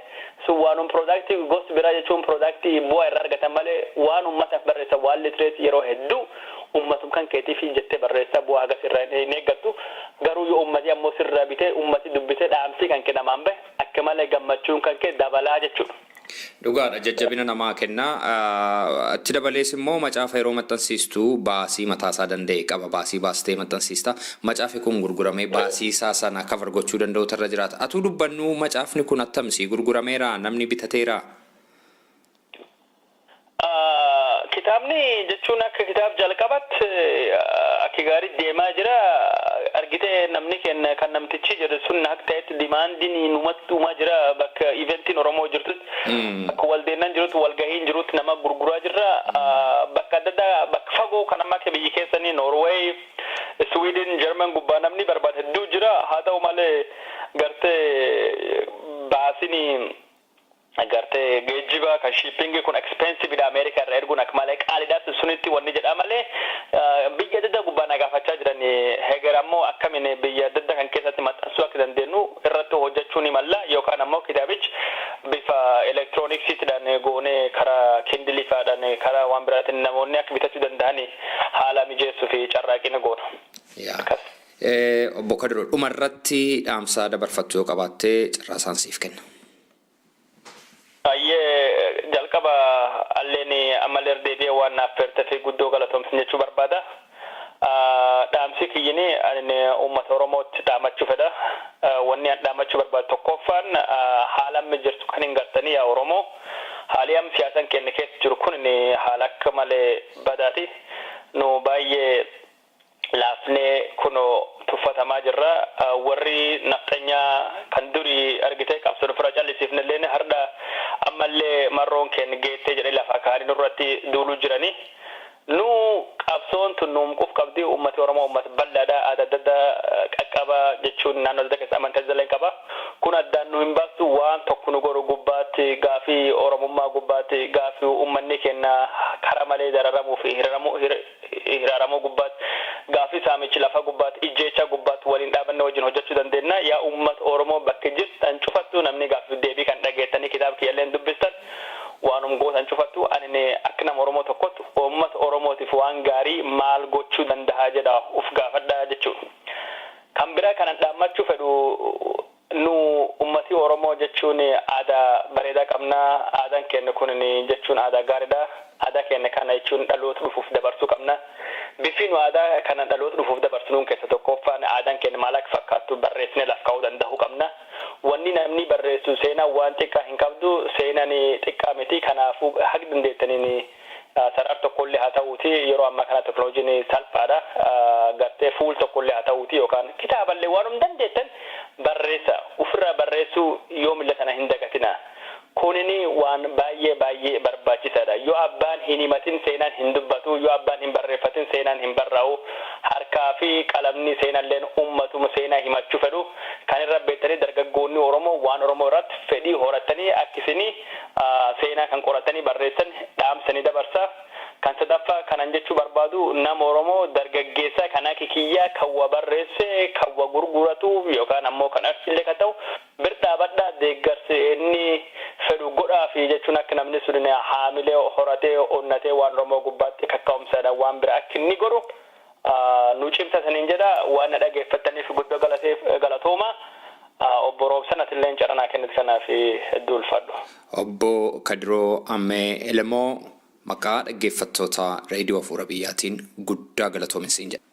B: sun waanum product gosti biraa jechuun product bu'aa irraa argatan malee waan uummataaf barreessa waan literacy yeroo hedduu ummatum kan keetii fi jettee barreessaa bu'aa agas irraa hin eeggattu garuu yoo ummati ammoo sirraa bitee ummati dubbisee dhaamsii kan kennamaan bahe akka malee gammachuun kan kee dabalaa jechuudha.
A: Dhugaadha jajjabina namaa kennaa itti dabalees immoo macaafa yeroo maxxansiistu baasii mataasaa danda'e qaba baasii baastee maxxansiista macaafi kun gurguramee baasii isaa sana cover gochuu danda'u irra jiraata atuu dubbannu macaafni kun attamsi gurgurameera namni bitateera.
B: Kitaabni jechuun akka kitaab jalqabatti akka gaarii deemaa jira argitee namni kenna kan namtichi jedhu sun akka ta'etti dimaandiin numatti uumaa jira bakka eventiin Oromoo jirtutti bakka waldeennan jirutti walgahiin jirutti nama gurguraa jirra bakka adda addaa bakka fagoo kan amma akka biyyi keessanii Norway, Sweden, German gubbaa namni barbaade hedduu jira haa ta'u malee gartee baasini agartee geejjiba kan shipping kun expensive dha America irraa erguun akka malee qaaliidhaas sunitti wanni jedha malee biyya adda gubbaa nagaafachaa jiran heger ammoo akkamiin biyya adda kan keessatti maxxansuu akka dandeenyu irratti hojjechuu ni malla yookaan ammoo kitaabichi bifa elektirooniksiidhaan goonee karaa Kindle faadhaan karaa waan biraatiin namoonni akka bitachuu danda'an haala mijeessuu fi carraaqina goona.
A: Obbo Kadiroo dhumarratti dhaamsa dabarfattu yoo qabaatte carraasaan siif kenna.
B: Ayyee jalqaba alleeni amaler deebi'ee waan naaf feertee guddoo galatoomsin jechuu barbaada. Dhaamsi kiyyini ani uummata Oromootti dhaamachuu fedha. Wanni an dhaamachuu barbaadu tokkoffaan haala amma jirtu kan hin gartanii yaa Oromoo haalli amma siyaasan keenya keessa jiru kun haala akka malee badaati. Nu baay'ee laafnee kunoo tuffatamaa jirra warri naftanyaa kan durii argitee qabsoon fira callisiifnellee harda ammallee marroon keenya geettee jedhee lafa kaanii nurratti duuluu jiranii nu qabsoon tun nuumquuf qabdi uummati Oromoo uummata bal'aadha adda adda qaqqaba jechuun naannoo adda keessa amantaa jalleen qaba kun addaan nu hin baastu waan tokko nu godhu gubbaatti gaafii Oromummaa gubbaatti gaafii uummanni keenya karaa malee dararamuu fi hiraramuu gubbaatti gaafii saamichi lafa gubbaatti ijjeecha gubbaatti waliin dhaabannee wajjin hojjechuu dandeenya yaa uummata Oromoo bakka jirtan cufattu namni gaafii deebii kan dhageettanii kitaaba kiyyalleen dubbistan waanum gootan cufattu ani akka nama Oromoo tokkotti uummata Oromootiif waan gaarii maal gochuu danda'a jedha uf gaafadha jechuudha. Kan biraa kanan dhaammachuu fedhu nu ummati Oromoo jechuun aadaa bareedaa qabna. Aadaan keenya kun jechuun aadaa gaariidha. Aadaa keenya kana jechuun dhaloota dhufuuf dabarsuu qabna. Bifi nu aadaa kana dhaloota dhufuuf dabarsuun keessa tokkoffaan aadaan keenya maal akka fakkaattu barreessinee lafa kaa'uu danda'uu qabna. Wanni namni barreessu seenaa waan xiqqaa hin qabdu, seenaan xiqqaa miti. Kanaafuu haqa dandeettaniin sarar tokkollee haa ta'uuti yeroo ammaa kana teknooloojiin salphaadha. Gartee fuul tokkollee haa ta'uuti yookaan kitaaballee waan dandeettan barreessa. Ofirraa barreessuu yoo milla sana hin dagatina. Kunini waan baay'ee barbaachisaadha. Yoo abbaan hin himatin seenaan hin dubbatu, yoo abbaan hin barreeffatin seenaan hin barraa'u. Harkaa fi qalamni seenalleen ummatuma seenaa himachuu fedhu. Kan irra beektanii dargaggoonni Oromoo waan Oromoo irratti fedhii horatanii akkisini seenaa kan qoratanii barreessan dhaamsanii dabarsa. Kan sadaffaa kanan jechuu barbaadu nama Oromoo dargaggeessa kana kikiyyaa kawwa barreesse kawwa gurguratu yookaan ammoo kan arsillee ka ta'u birdaa baddaa deeggarsi inni fedhu godhaa fi jechuun akka namni sun haamilee horatee onnatee waan Oromoo gubbaatti kakkaa'umsaadha waan bira akka inni godhu nu cimsataniin jedha waan dhageeffataniif guddoo galatooma. Obbo Roobsan atilleen caranaa kennit kanaaf hedduu ulfaadhu.
A: Obbo Kadiroo Ammee Elemoo maqaa dhaggeeffattoota reediyoo Hafuura Biyyaatiin guddaa galatoominsiin jedha.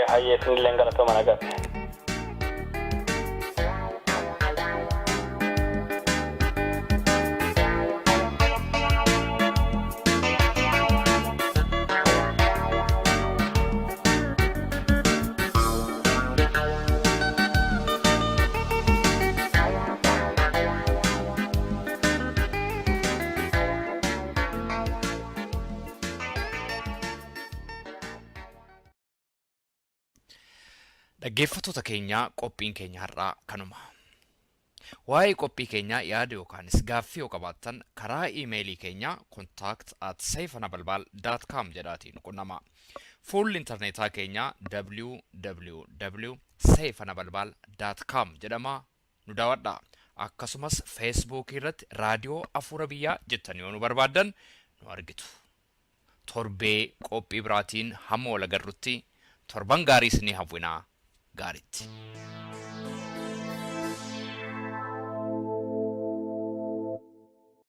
B: Hayyee isinilleen galatooma nagaatti.
C: Dhaggeeffattoota keenya qophiin keenya har'aa kanuma. Waa'ee qophii keenyaa yaada yookaanis gaaffii yoo qabaattan karaa iimeelii keenya contact@saifanabalbal.com jedhaatiin quunnamaa. Fuulli intarneetaa keenyaa www.saifanabalbal.com jedhamaa nu daawwadhaa. Akkasumas feesbuukii irratti raadiyoo Hafuura Biyyaa jettanii yoo nu barbaaddan nu argitu. Torbee qophii biraatiin hamma wal agarrutti torban gaarii isinii hawwinaa. Got it.